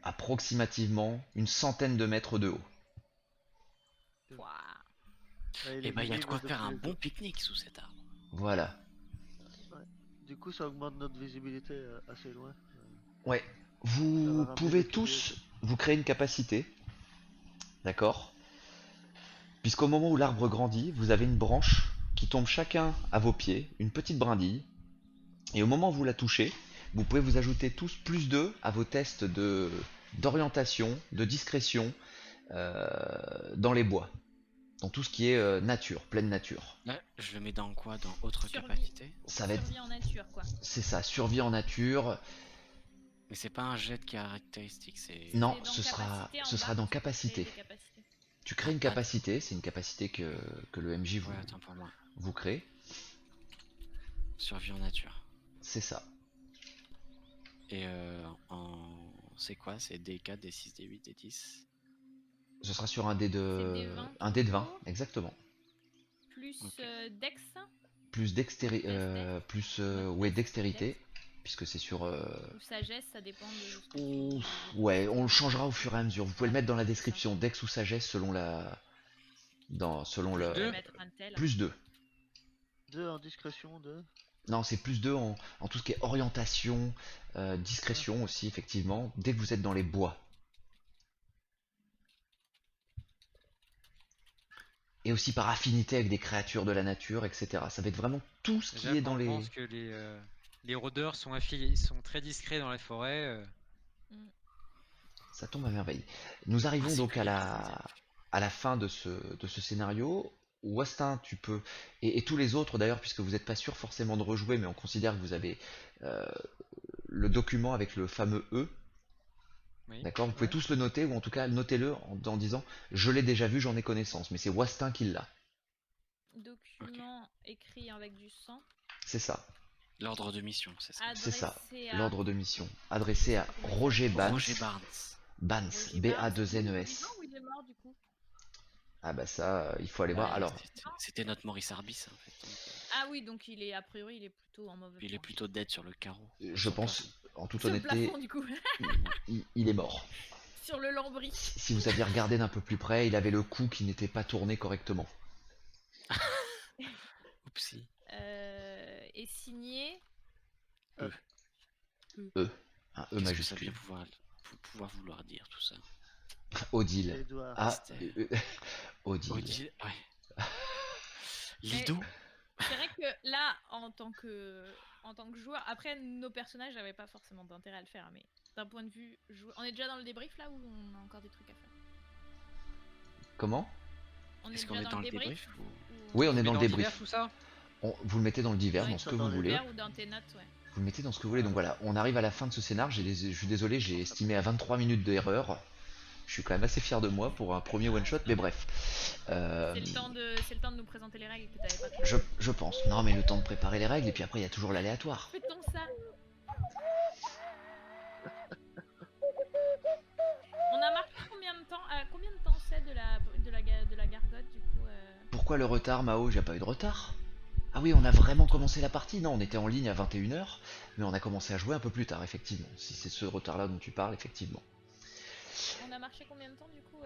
approximativement une centaine de mètres de haut. Pouah. Il Et est bah, il y a de visible quoi faire un depuis bon pique-nique sous cet arbre. Voilà. Du coup, ça augmente notre visibilité assez loin. Ouais. Ça va Vous ramener pouvez des curieux. tous vous créer une capacité. D'accord? Puisqu'au moment où l'arbre grandit, vous avez une branche qui tombe chacun à vos pieds, une petite brindille. Et au moment où vous la touchez, vous pouvez vous ajouter tous plus 2 à vos tests d'orientation, de discrétion euh, dans les bois. Dans tout ce qui est nature, pleine nature. Là, je le mets dans quoi? Dans autre Survie. capacité? Ça va être, Survie en nature, quoi. c'est ça, survie en nature. Mais c'est pas un jet de caractéristiques, c'est... Non, C'est dans ce sera, capacité, en ce sera bas, dans tu peux créer capacité. des capacités. Tu crées une Ah, capacité, c'est une capacité que le MJ Ouais, attends pour moi. vous crée. Survie en nature. C'est ça. Et c'est quoi? C'est D4, D6, D8, D10? Ce sera sur un dé C'est de, des 20 un dé de du 20, coup. exactement. Plus Ok. Dex. Plus dextérité, Dex. plus Ouais, dextérité, puisque c'est sur. Ou sagesse, ça dépend de ce que Ouf, tu... ouais, on le changera au fur et à mesure. Vous pouvez le mettre dans la description, dex ou sagesse selon selon Plus le. deux. mettre un tel. Plus 2. 2 en discrétion, 2. Non, c'est plus 2 en tout ce qui est orientation, discrétion aussi, effectivement, dès que vous êtes dans les bois. Et aussi par affinité avec des créatures de la nature, etc. Ça va être vraiment tout ce qui Déjà, est quand dans on les. pense que les rôdeurs sont affiliés, sont très discrets dans la forêt. Ça tombe à merveille. Nous arrivons c'est donc plus bien, ça. à la fin de ce scénario. Wastin, tu peux, et tous les autres d'ailleurs, puisque vous n'êtes pas sûr forcément de rejouer, mais on considère que vous avez le document avec le fameux E. Oui. D'accord? Vous pouvez Ouais. tous le noter, ou en tout cas notez-le en disant je l'ai déjà vu, j'en ai connaissance, mais c'est Wastin qui l'a. Document écrit avec du sang. C'est ça, L'ordre de mission, c'est ça. c'est ça. Adressé à... L'ordre de mission. Adressé à Roger Bans. Roger Barnes. Bans, Roger Barnes. Il est B-A-2-N-E-S. vivant ou il est mort du coup? Ah bah ça, il faut aller voir. Ouais, Alors, c'était notre Maurice Arbis, en fait. Donc, Ah oui, donc il est a priori il est plutôt en mauvais il est point. plutôt dead sur le carreau. je Sur le pense, plafond. en toute Sur le honnêteté, plafond du coup. il est mort. Sur le lambris. Si vous aviez regardé d'un peu plus près, il avait le cou qui n'était pas tourné correctement. Oupsie. Et signé Un E Qu'est-ce que ça majuscule. vient pouvoir vouloir dire tout ça? Odile. Edouard. Ah, C'était- Odile. Odile, ouais. Lido? C'est vrai que là, en tant que joueur, après nos personnages n'avaient pas forcément d'intérêt à le faire, mais d'un point de vue joueur, on est déjà dans le débrief là ou on a encore des trucs à faire? Comment? Est-ce qu'on est dans le débrief ou... Oui, on est Mais dans le divers, débrief. tout ça. Vous le mettez dans le divers, Ouais, dans ce ça que dans vous le voulez. ou dans tes notes, ouais. Vous le mettez dans ce que vous voulez. Donc voilà, on arrive à la fin de ce scénar. Je suis désolé, j'ai estimé à 23 minutes d'erreur. Je suis quand même assez fier de moi pour un premier one shot, mais bref. C'est le temps de nous présenter les règles que t'avais pas compris. Je pense. Non, mais le temps de préparer les règles, et puis après, il y a toujours l'aléatoire. Fait-on ça? On a marqué combien de temps c'est de la gargote du coup Pourquoi le retard, Mao? J'ai pas eu de retard. Ah oui, on a vraiment commencé la partie. Non, on était en ligne à 21h, mais on a commencé à jouer un peu plus tard, effectivement. Si c'est ce retard-là dont tu parles, effectivement. On a marché combien de temps du coup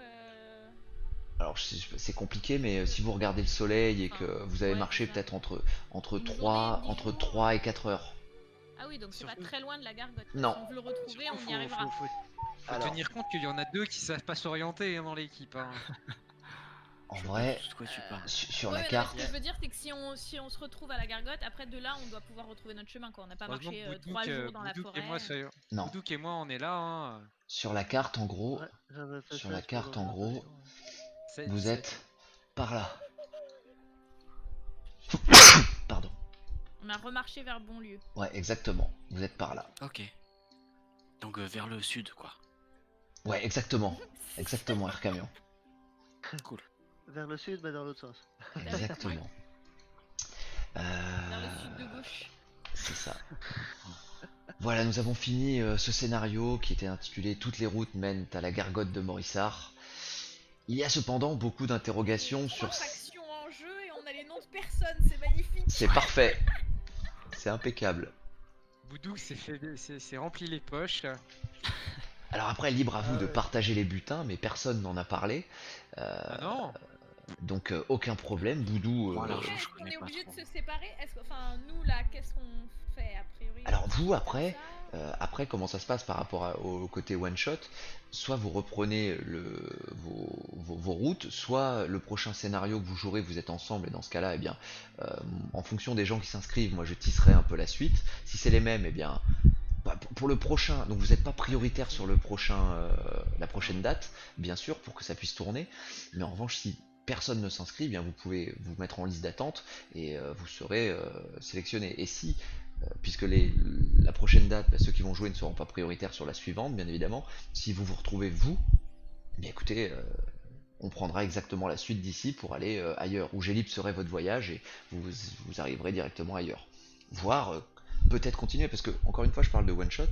Alors c'est compliqué, mais si vous regardez le soleil et que vous avez Ouais, marché c'est ça. peut-être entre Une 3, journée, 10 entre jours. 3 et 4 heures. Ah oui, donc c'est pas Surtout- très loin de la gargote. Non. Si on veut le retrouver, Surtout, on y arrivera. faut Alors, tenir compte qu'il y en a deux qui savent pas s'orienter dans l'équipe. Hein. en Je vrai, sais pas de quoi tu parles. sur Ouais, la mais carte, ce que je veux dire, c'est que si on se retrouve à la gargote, après de là, on doit pouvoir retrouver notre chemin. Quoi. On n'a pas Heureusement marché que 3 jours dans la Boudouk forêt. non. Boudouk et moi, on est là. Hein. Sur la carte, en gros, Ouais, j'avais fait sur 16 la carte, pour en gros, l'orientation, ouais. C'est- vous c'est- êtes par là. Pardon. On a remarché vers bon lieu. Ouais, exactement. Vous êtes par là. Ok. Donc vers le sud, quoi. Ouais, exactement. Exactement, Air Camion. Cool. Vers le sud, mais dans l'autre sens. Exactement. Vers le sud de gauche. C'est ça. Voilà, nous avons fini ce scénario qui était intitulé Toutes les routes mènent à la gargote de Morissard. Il y a cependant beaucoup d'interrogations 3 sur... factions en jeu et on a les noms de personnes, c'est magnifique. C'est parfait. C'est impeccable. Boudouk s'est rempli les poches. Alors après, libre à vous Ah de ouais. partager les butins, mais personne n'en a parlé. Ah non. Donc aucun problème, Boudou. Moi, Après, l'argent, je est-ce qu'on connais est pas obligé de trop. se séparer? Enfin, nous là, qu'est-ce qu'on fait a priori? Alors on vous continue après, comme ça après comment ça se passe par rapport au côté one shot? Soit vous reprenez vos routes, soit le prochain scénario que vous jouerez, vous êtes ensemble et dans ce cas-là, eh bien, en fonction des gens qui s'inscrivent, moi je tisserai un peu la suite. Si c'est les mêmes, eh bien, bah, pour le prochain, donc vous n'êtes pas prioritaire sur le prochain, la prochaine date, bien sûr, pour que ça puisse tourner. Mais en revanche, si personne ne s'inscrit, eh bien vous pouvez vous mettre en liste d'attente et vous serez sélectionné. Et si puisque la prochaine date, bah, ceux qui vont jouer ne seront pas prioritaires sur la suivante, bien évidemment. Si vous vous retrouvez vous, eh bien écoutez, on prendra exactement la suite d'ici pour aller ailleurs, où j'ellipserai votre voyage et vous arriverez directement ailleurs. Voire peut-être continuer, parce que encore une fois je parle de one shot,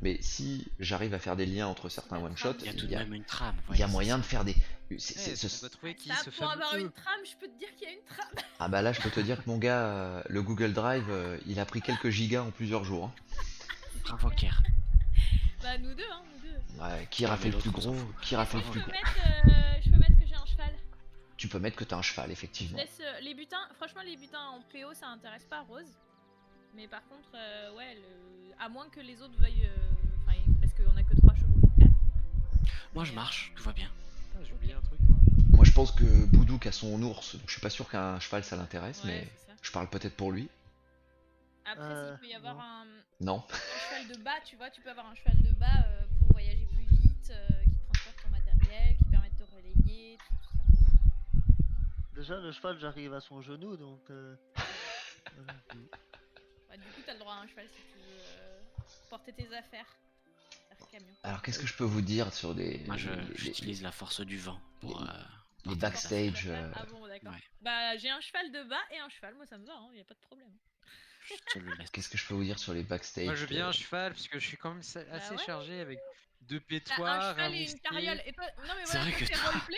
mais si j'arrive à faire des liens entre certains la one trame, shot, Il y a c'est- tout de même une trame. il y a Ouais, moyen c'est de ça. faire des. On doit trouver qui Ça, ce pour fameux avoir E. une trame, je peux te dire qu'il y a une trame. Ah bah là je peux te dire que mon gars, le Google Drive, il a pris quelques gigas en plusieurs jours. Hein. Bravo, Ker. Bah nous deux, hein, nous deux. Ouais, qui Ouais, a mais fait le plus l'autre, on s'en gros? fout. Qui a fait le Est-ce plus que gros? je peux mettre que j'ai un cheval? Tu peux mettre que t'as un cheval, Je effectivement. laisse les butins. Franchement, les butins en PO, ça intéresse pas Rose. Mais par contre, ouais, à moins que les autres veuillent. Enfin, parce qu'on a que 3 chevaux pour 4. Moi, je marche, tout va bien. Putain, j'ai oublié un truc. Moi. Moi je pense que Boudouk a son ours, donc je suis pas sûr qu'un cheval ça l'intéresse, Ouais, mais c'est ça. je parle peut-être pour lui. Après, s'il peut y avoir non. Non. un cheval de bas, tu vois, tu peux avoir un cheval de bas pour voyager plus vite, qui transporte ton matériel, qui permet de te relayer, tout ça. Déjà, le cheval, j'arrive à son genou, donc. Voilà. Bah, du coup, t'as le droit à un cheval si tu veux porter tes affaires. Faire camion. Alors qu'est-ce que je peux vous dire sur Moi, j'utilise la force du vent pour. les porter backstage, mes affaires. Ah bon, d'accord. ouais. Bah, j'ai un cheval de bas et un cheval, moi ça me va, hein, y a pas de problème. Je te le laisse. Qu'est-ce que je peux vous dire sur les backstage? Moi, je veux bien un cheval parce que je suis quand même assez ouais. chargé avec 2 T'as un pétoires, cheval un et une mousquet. carriole. Et toi, non mais C'est voilà, vrai toi que c'est toi- roleplay.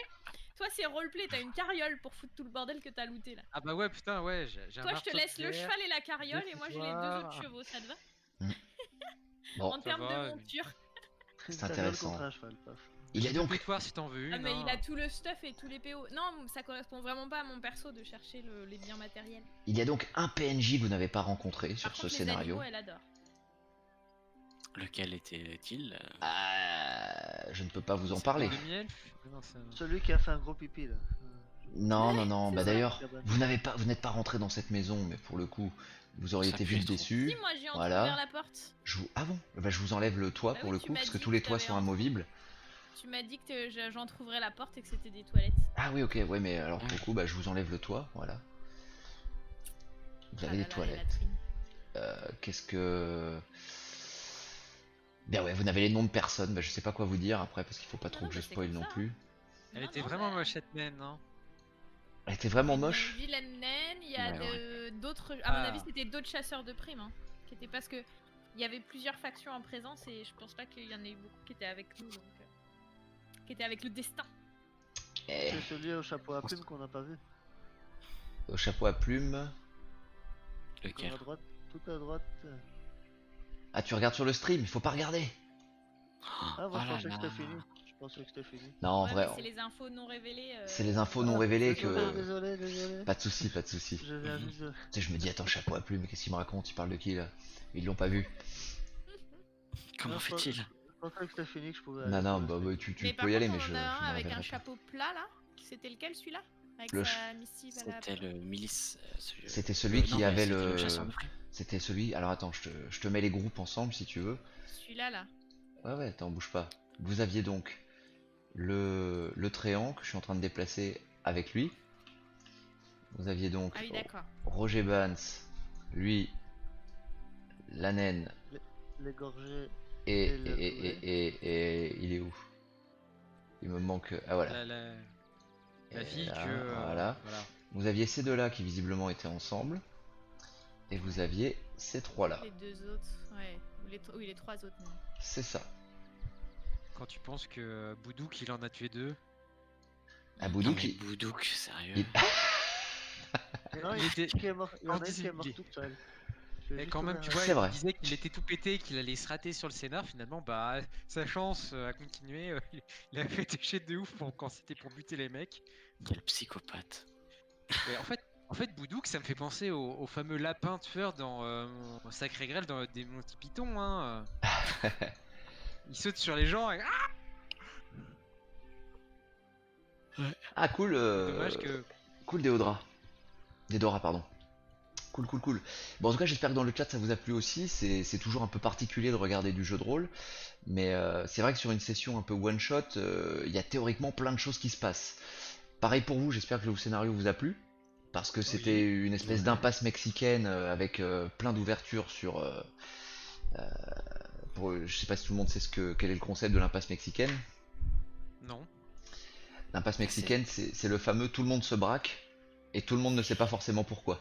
Toi c'est roleplay, t'as une carriole pour foutre tout le bordel que t'as looté là. Ah bah ouais, putain, ouais, j'ai un Toi je te marteau de laisse le guerre, cheval et la carriole et moi j'ai les 2 autres pétoires. chevaux, ça te va? Bon, En ça termes va, de monture. Une C'est carriole intéressant. contre un cheval, paf. il J'ai est 2 donc. pétoires si t'en veux une. Ah mais hein. il a tout le stuff et tous les PO. Non, ça correspond vraiment pas à mon perso de chercher les biens matériels. Il y a donc un PNJ que vous n'avez pas rencontré sur Par ce contre, les scénario. animaux, elle adore. Lequel était-il Je ne peux pas vous en C'est parler. pas demi-elfe Non, c'est un- Celui qui a fait un gros pipi là. Non, non, non. c'est Bah ça. d'ailleurs, vous n'êtes pas rentré dans cette maison, mais pour le coup, vous auriez Ça été pue vite trop. déçu. Si, moi j'ai Voilà. entrouvert la porte. Ah bon? Bah je vous enlève le toit Bah pour oui, le tu coup, m'as parce que dit tous que les toits t'avais sont entrouvert. amovibles. Tu m'as dit que j'entrouvrais la porte et que c'était des toilettes. Ah oui, ok, ouais, mais alors pour le coup, bah je vous enlève le toit, voilà. Vous avez Ah des là là, les toilettes. latrines. Qu'est-ce que... Ben ouais, vous n'avez les noms de personnes, bah je sais pas quoi vous dire après, parce qu'il faut pas Non, trop non, que je bah, c'est spoil comme non ça, plus. Elle Non, était non, vraiment bah, moche cette naine, non Elle était vraiment il y a moche. une vilaine naine, il y a Ouais, d'autres. À mon Ah. avis, c'était d'autres chasseurs de primes. Hein, qui étaient parce que il y avait plusieurs factions en présence et je pense pas qu'il y en ait beaucoup qui étaient avec nous, donc qui étaient avec le destin. Eh, C'est celui au chapeau à plumes qu'on n'a pas vu. au chapeau à plumes. Lequel À droite, tout à droite. Ah, tu regardes sur le stream, il faut pas regarder. Ah, moi Oh je là pensais que là. c'était fini. Je pensais que c'était fini. Non, en Ouais, vrai, mais c'est les infos non révélées. c'est les infos non Ah, révélées désolé, que... Désolé, désolé. Pas de soucis, pas de soucis. Je viens Mhm. juste de. Tu sais, je me dis, attends, chapeau à plumes, qu'est-ce qu'il me raconte? Il parle de qui là? Ils l'ont pas vu. Comment Non, fait-il Je pensais que c'était fini, que je pouvais Non, aller non, sur le bah, stream. tu Mais par peux y contre, aller, mais on je en a un avec n'arriverai un pas. chapeau plat là. C'était lequel celui-là? Avec Le sa missive à la. C'était le milice. C'était celui qui non, mais avait c'était le... chasseur de primes. C'était celui... Alors attends, je te mets les groupes ensemble si tu veux. Celui-là là. Ouais, ouais, attends, bouge pas. Vous aviez donc le Tréant que je suis en train de déplacer avec lui. Vous aviez donc Ah oui, d'accord. Roger Bans, lui, la naine, L'égorgé. et, Et le et il est où? Il me manque... Ah voilà. La Et fille là, que. voilà. Vous aviez ces deux-là qui visiblement étaient ensemble. Et vous aviez ces trois-là. Les 2 autres, ouais. Oui, les 3 autres même. C'est ça. Quand tu penses que Boudouk il en a tué 2. À Non, Boudouk, mais Boudouk, sérieux. il- Non, Il était- qui est mort. Il y en a en une qui est morte discipline. toute seule. fais Et juste quand même, ouvrir tu un- vois, C'est il vrai. disait qu'il était tout pété, qu'il allait se rater sur le scénar. Finalement, bah, sa chance à continuer, il a fait des jets de ouf quand c'était pour buter les mecs. Quel psychopathe. Et en fait, Boudouk, ça me fait penser au fameux lapin tueur dans Sacré Graal dans des Monty Python. Hein. Il saute sur les gens et Ah cool, c'est dommage que. cool Déodra. Dédora, pardon. Cool, cool, cool. Bon, en tout cas, j'espère que dans le chat ça vous a plu aussi. C'est toujours un peu particulier de regarder du jeu de rôle, mais c'est vrai que sur une session un peu one shot, il y a théoriquement plein de choses qui se passent. Pareil pour vous, j'espère que le scénario vous a plu, parce que c'était Oui. une espèce Ouais. d'impasse mexicaine avec plein d'ouvertures sur. Je sais pas si tout le monde sait quel est le concept de l'impasse mexicaine. Non. L'impasse C'est- mexicaine, c'est le fameux tout le monde se braque et tout le monde ne sait pas forcément pourquoi.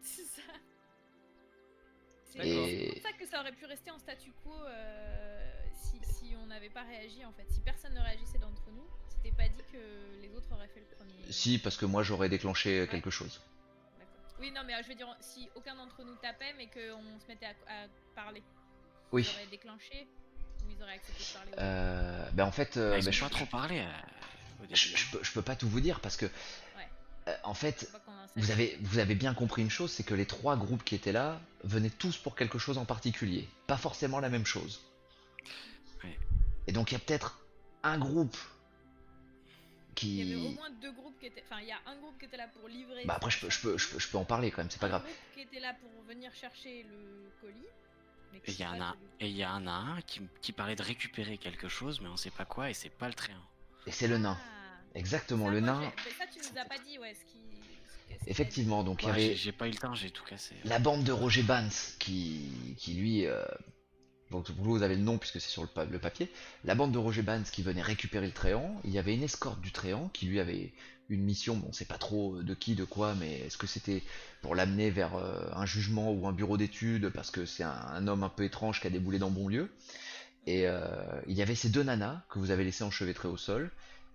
C'est ça. C'est D'accord. Et- c'est pour ça que ça aurait pu rester en statu quo si on n'avait pas réagi en fait. Si personne ne réagissait d'entre nous, c'était pas dit que les autres auraient fait le premier. Si, parce que moi j'aurais déclenché Ouais. quelque chose. D'accord. Oui, non, mais je veux dire, si aucun d'entre nous tapait, mais qu'on se mettait à parler, Oui. ils auraient déclenché ou ils auraient accepté de parler. Ben en fait, Ah, ils ben, ont pas trop parlé au début. je peux pas tout vous dire parce que en fait, Faut pas qu'on en sache. vous avez bien compris une chose, c'est que les trois groupes qui étaient là venaient tous pour quelque chose en particulier, pas forcément la même chose. Ouais. Et donc il y a peut-être un groupe Il y avait au qui. moins deux groupes qui étaient. Enfin, il y a un groupe qui était là pour livrer. Bah après je peux en parler quand même, c'est pas un grave. groupe qui était là pour venir chercher le colis. mais qui Et il y sait en pas a, celui- et il y en a un qui parlait de récupérer quelque chose, mais on sait pas quoi, et c'est pas le train. Et c'est le nain. Ah, Exactement, ça, le moi, nain. mais ça, tu nous as pas dit, ouais, ce qu'il a dit. Effectivement, donc il y Ouais, avait j'ai pas eu le temps, j'ai tout cassé. la bande de Roger Bans qui lui. Donc vous avez le nom puisque c'est sur le papier. La bande de Roger Bans qui venait récupérer le Tréant. Il y avait une escorte du Tréant qui lui avait une mission, bon on sait pas trop de qui, de quoi, mais est-ce que c'était pour l'amener vers un jugement ou un bureau d'études parce que c'est un homme un peu étrange qui a déboulé dans bon lieu. Et il y avait ces deux nanas que vous avez laissées enchevêtrées au sol.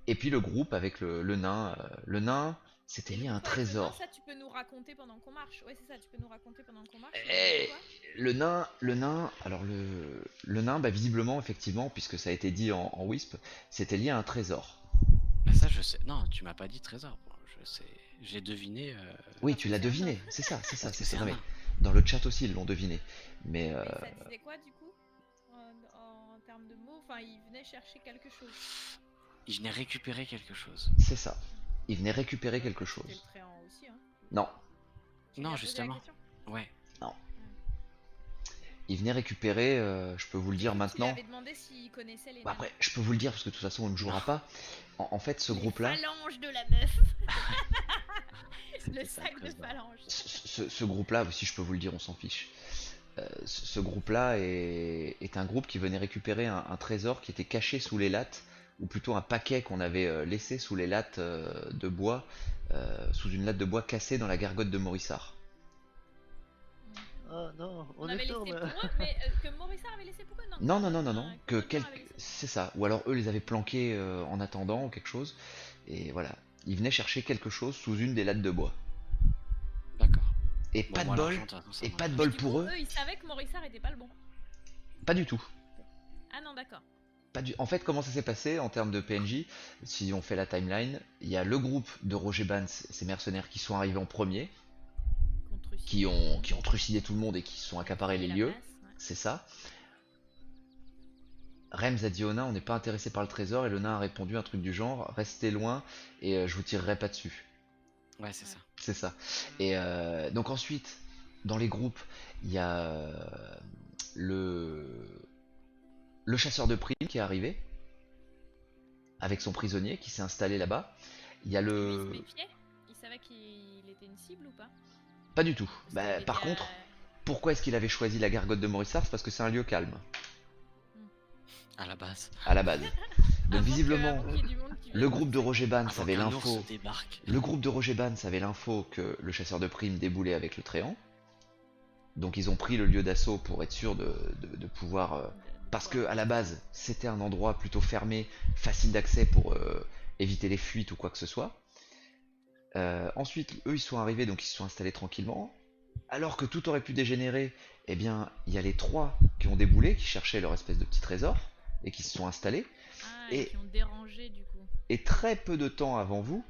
Et puis le groupe avec le nain. Le nain, c'était Et le lié à un groupe avec le nain, trésor. ça, tu peux nous raconter pendant qu'on marche. Ouais, c'est ça, tu peux nous raconter pendant qu'on marche. Eh, Quoi le nain, alors le nain, bah visiblement, effectivement, puisque ça a été dit en Wisp, c'était lié à un trésor. Ah, ça, je sais. Non, tu m'as pas dit trésor. Bon, je sais. J'ai deviné. Oui, Parce tu que l'as c'est un deviné, nain. c'est ça, c'est ça, Parce c'est que ça. c'est Non, un mais nain. dans le chat aussi, ils l'ont deviné. Mais Et ça disait quoi du coup en termes de mots? Enfin, il venait chercher quelque chose. Il venait récupérer quelque chose. c'est ça. Il venait récupérer Ouais, quelque C'était chose. le tréant aussi, hein. Non, Tu lui Non, as posé la justement. question Ouais. il venait récupérer, je peux vous le J'ai dire cru que Tu lui maintenant. avais demandé s'il connaissait les Bah après, je peux vous le dire parce que de toute façon, on ne jouera Non. pas. En fait, ce Les groupe-là, phalanges de la meuf. Le C'était ça, sac de trésor. phalanges. ce groupe-là, si je peux vous le dire, on s'en fiche. Ce groupe-là est un groupe qui venait récupérer un trésor qui était caché sous les lattes, ou plutôt un paquet qu'on avait laissé sous les lattes de bois, sous une latte de bois cassée dans la gargote de Morissard. Ah non, On on avait est laissé ferme. pour eux, mais que Morissard avait laissé pour eux, Non, non, non, non, non, que quelqu'un c'est ça. Ou alors eux les avaient planqués en attendant ou quelque chose. Et voilà, ils venaient chercher quelque chose sous une des lattes de bois. D'accord. Et Bon, pas de moi, bol, l'argent, de toute façon, ça et m'intéresse pas de bol Du pour coup, eux, ils savaient que Morissard était pas le bon. pas du tout. Ah non, d'accord. En fait, comment ça s'est passé en termes de PNJ? Si on fait la timeline, il y a le groupe de Roger Bans, ces mercenaires qui sont arrivés en premier, Contre qui ont trucidé tout le monde et qui se sont accaparés les lieux. C'est ça. Rems a dit au nain, on n'est pas intéressé par le trésor, et le nain a répondu un truc du genre, restez loin et je vous tirerai pas dessus. Ouais, c'est ça. C'est ça. Et donc ensuite, dans les groupes, il y a le chasseur de primes qui est arrivé, avec son prisonnier qui s'est installé là-bas. Il y a Lui, il se le... méfiait. Il savait qu'il était une cible ou pas? Pas du tout. Parce Bah, qu'il avait par dit, contre, pourquoi est-ce qu'il avait choisi la gargote de Morissard? C'est parce que c'est un lieu calme, À la base. à la base. Donc avant visiblement, qu'il y ait du monde qui le vienne. groupe de Roger Bans Avant avait qu'un l'info. ours débarque. Le groupe de Roger Bans avait l'info que le chasseur de primes déboulait avec le Tréant. Donc ils ont pris le lieu d'assaut pour être sûr de pouvoir... parce que à la base, c'était un endroit plutôt fermé, facile d'accès pour éviter les fuites ou quoi que ce soit. Ensuite, eux ils sont arrivés, donc ils se sont installés tranquillement. alors que tout aurait pu dégénérer, eh bien, il y a les 3 qui ont déboulé, qui cherchaient leur espèce de petit trésor, et qui se sont installés. Ah, et Et, qui ont dérangé du coup. et très peu de temps avant vous,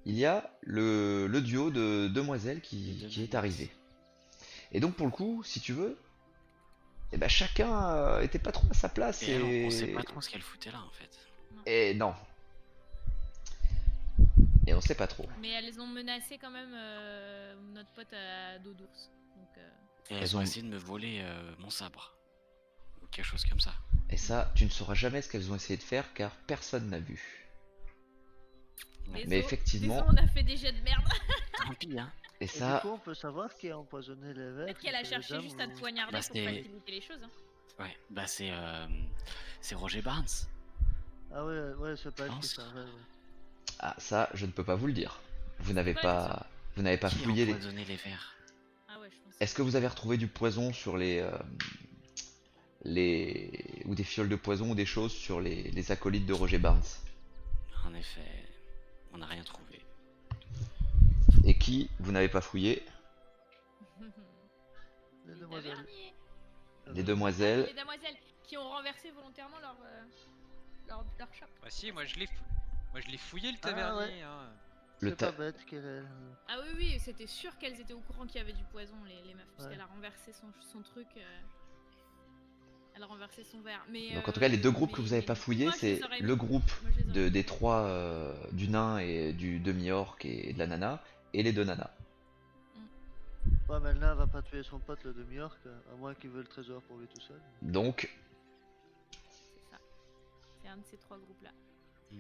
il y a le duo de demoiselles qui est arrivé. Et donc pour le coup, si tu veux, eh ben chacun était pas trop à sa place Et elle, on sait pas trop ce qu'elle foutait là en fait. et non. Et on sait pas trop. Mais elles ont menacé quand même notre pote à dos d'ours. Donc, Et Elles elles ont ont- essayé de me voler mon sabre. Ou quelque chose comme ça. Et ça, tu ne sauras jamais ce qu'elles ont essayé de faire car personne n'a vu. Ouais. Mais effectivement, on a fait des jets de merde. Tant pis, hein. et Et ça, du coup, on peut savoir qui a empoisonné les verres. Peut-être qu'elle a si c'est cherché les juste à dames te ou- poignarder Bah, pour c'était- faciliter les choses. Hein. Ouais, bah c'est Roger Barnes. Ah ouais, ouais, c'est pas elle qui pense. servait, ouais. ah, ça, je ne peux pas vous le dire. Vous n'avez quoi la pas, vous n'avez pas Qui a fouillé les. empoisonné les verres? Ah ouais, je pense. Est-ce que vous avez retrouvé du poison sur les ou des fioles de poison ou des choses sur les acolytes de Roger Barnes? En effet, on n'a rien trouvé. Et qui vous n'avez pas fouillé? Les Les demoiselles. taverniers. Les demoiselles. Les demoiselles qui ont renversé volontairement leur shop. Bah si, moi je l'ai fouillé le Ah, ouais. tavernier. Hein. Le C'est ta- pas bête qu'elle. Ah oui, oui, c'était sûr qu'elles étaient au courant qu'il y avait du poison, les meufs, parce Ouais. qu'elle a renversé son truc. Elle a renversé son verre. Mais, Donc en tout cas, les deux groupes que vous avez mais pas du coup, fouillés, moi, je c'est les aurais le mis. groupe Moi, je les aurais mis. des 3 du nain et du demi-orc et de la nana, et les 2 nanas. Ouais, mais là, elle va pas tuer son pote, le demi-orc, à moins qu'il veuille le trésor pour lui tout seul. Donc, C'est ça. C'est un de ces 3 groupes-là.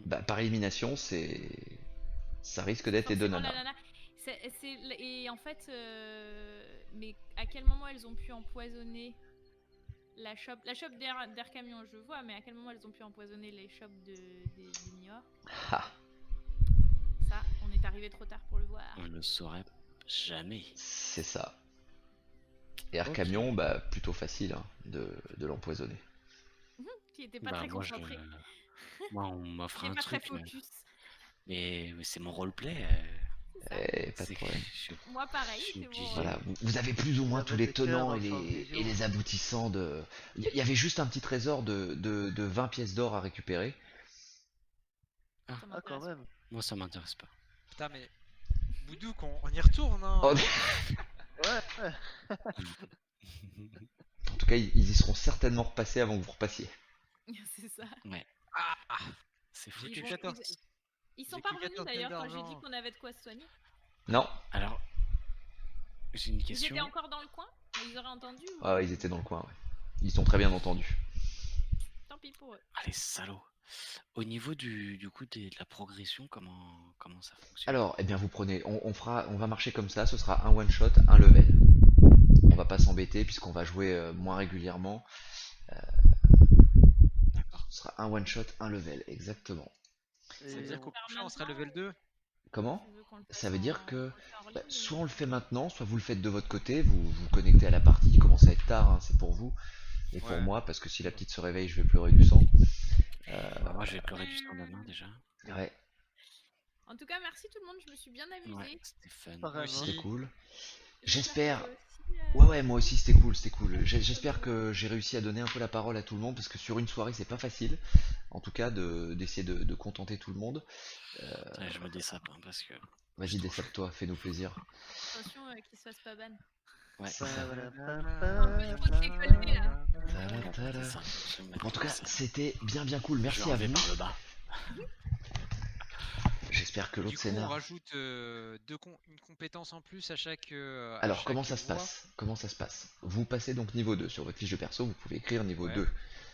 bah, par élimination, ça risque d'être les 2 Forcément, nanas. la nana. Et en fait, mais à quel moment elles ont pu empoisonner la shop d'Air Camion, je vois, mais à quel moment elles ont pu empoisonner les shops des Niort? Ah, Ça, on est arrivé trop tard pour le voir. On ne saurait jamais. c'est ça. Et Arcamion, bah, plutôt facile hein, de l'empoisonner. Qui était pas Bah, très moi, concentré. moi, on m'offre Qui est un pas très truc, focus. mais c'est mon roleplay. C'est ça. Eh, pas de c'est- problème. Moi, pareil, je suis c'est bon. obligé. Voilà, vous avez plus ou moins Il y tous avait les des cœurs tenants dans et le champ de les, vision. et les aboutissants de... Il y avait juste un petit trésor de 20 pièces d'or à récupérer. Ça Ah, quand m'intéresse. même. Moi, ça m'intéresse pas. Putain, mais. Boudouk, on y retourne, hein. Oh, Ouais, ouais. en tout cas, ils y seront certainement repassés avant que vous repassiez. C'est ça. Ah, C'est J'ai fou. que vont- 14. Ils sont J'ai pas que revenus 14 d'ailleurs quand j'ai d'argent. dit qu'on avait de quoi se soigner. Non? Alors, j'ai une Ils question. étaient encore dans le coin? Ils auraient entendu ou... Ah, ils étaient dans le coin, ouais. Ils sont très bien entendus. Tant pis pour eux. Allez, salauds. Au niveau du coup de la progression, comment ça fonctionne? Alors, eh bien, vous prenez... on va marcher comme ça, ce sera un one-shot, un level. On va pas s'embêter puisqu'on va jouer moins régulièrement. D'accord. Ce sera un one-shot, un level, exactement. Ça veut Et dire qu'au Faire prochain, on sera maintenant, level 2. Comment? Tu veux qu'on le fasse Ça veut dire en- que on le fait en bah, ligne, soit ou- on le fait maintenant, soit vous le faites de votre côté, vous vous connectez à la partie, il commence à être tard, hein, c'est pour vous et pour Ouais. moi, parce que si la petite se réveille, je vais pleurer du sang. Bah, moi, je vais pleurer du sang demain déjà. Ouais, En tout cas, merci tout le monde, je me suis bien amusée. Ouais, c'était fun. Pareil. Aussi. c'était cool. J'espère J'espère. que aussi, Ouais, moi aussi c'était cool, c'était cool. J'espère que j'ai réussi à donner un peu la parole à tout le monde, parce que sur une soirée, c'est pas facile, en tout cas, d'essayer de contenter tout le monde. Ouais, je me dessape hein, parce que. Vas-y, désappe-toi, fais-nous plaisir. Attention qu'il se fasse pas ban. Ouais, C'est ça. Il faut te décoller, là. Ta-da-ta-da. c'est ça. Je vais me mettre En tout cas, ça. c'était bien cool, Je merci vais à enlever vous. par le bas. J'espère que Du l'autre coup, on scénar... rajoute une compétence en plus à chaque. à Alors, chaque comment ça se voie. passe? Comment ça se passe? Vous passez donc niveau 2. Sur votre fiche de perso, vous pouvez écrire niveau Ouais. 2.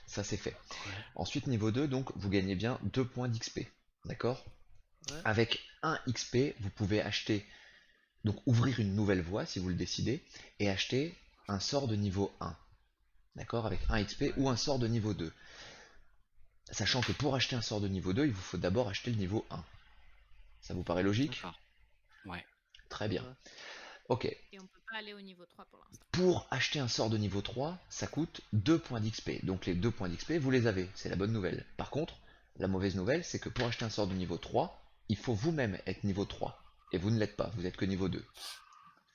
Ça, c'est fait. Ouais. Ensuite, niveau 2, donc, vous gagnez bien 2 points d'XP. D'accord? Ouais. Avec 1 XP, vous pouvez acheter, donc ouvrir une nouvelle voie si vous le décidez, et acheter un sort de niveau 1. D'accord? Avec 1 XP ou un sort de niveau 2. Sachant que pour acheter un sort de niveau 2, il vous faut d'abord acheter le niveau 1. Ça vous paraît logique? D'accord. Ouais. Très bien. Ouais. Ok. Et on peut pas aller au niveau 3 pour l'instant. Pour acheter un sort de niveau 3, ça coûte 2 points d'XP. Donc les 2 points d'XP, vous les avez. C'est la bonne nouvelle. Par contre, la mauvaise nouvelle, c'est que pour acheter un sort de niveau 3, il faut vous-même être niveau 3. Et vous ne l'êtes pas, vous êtes que niveau 2.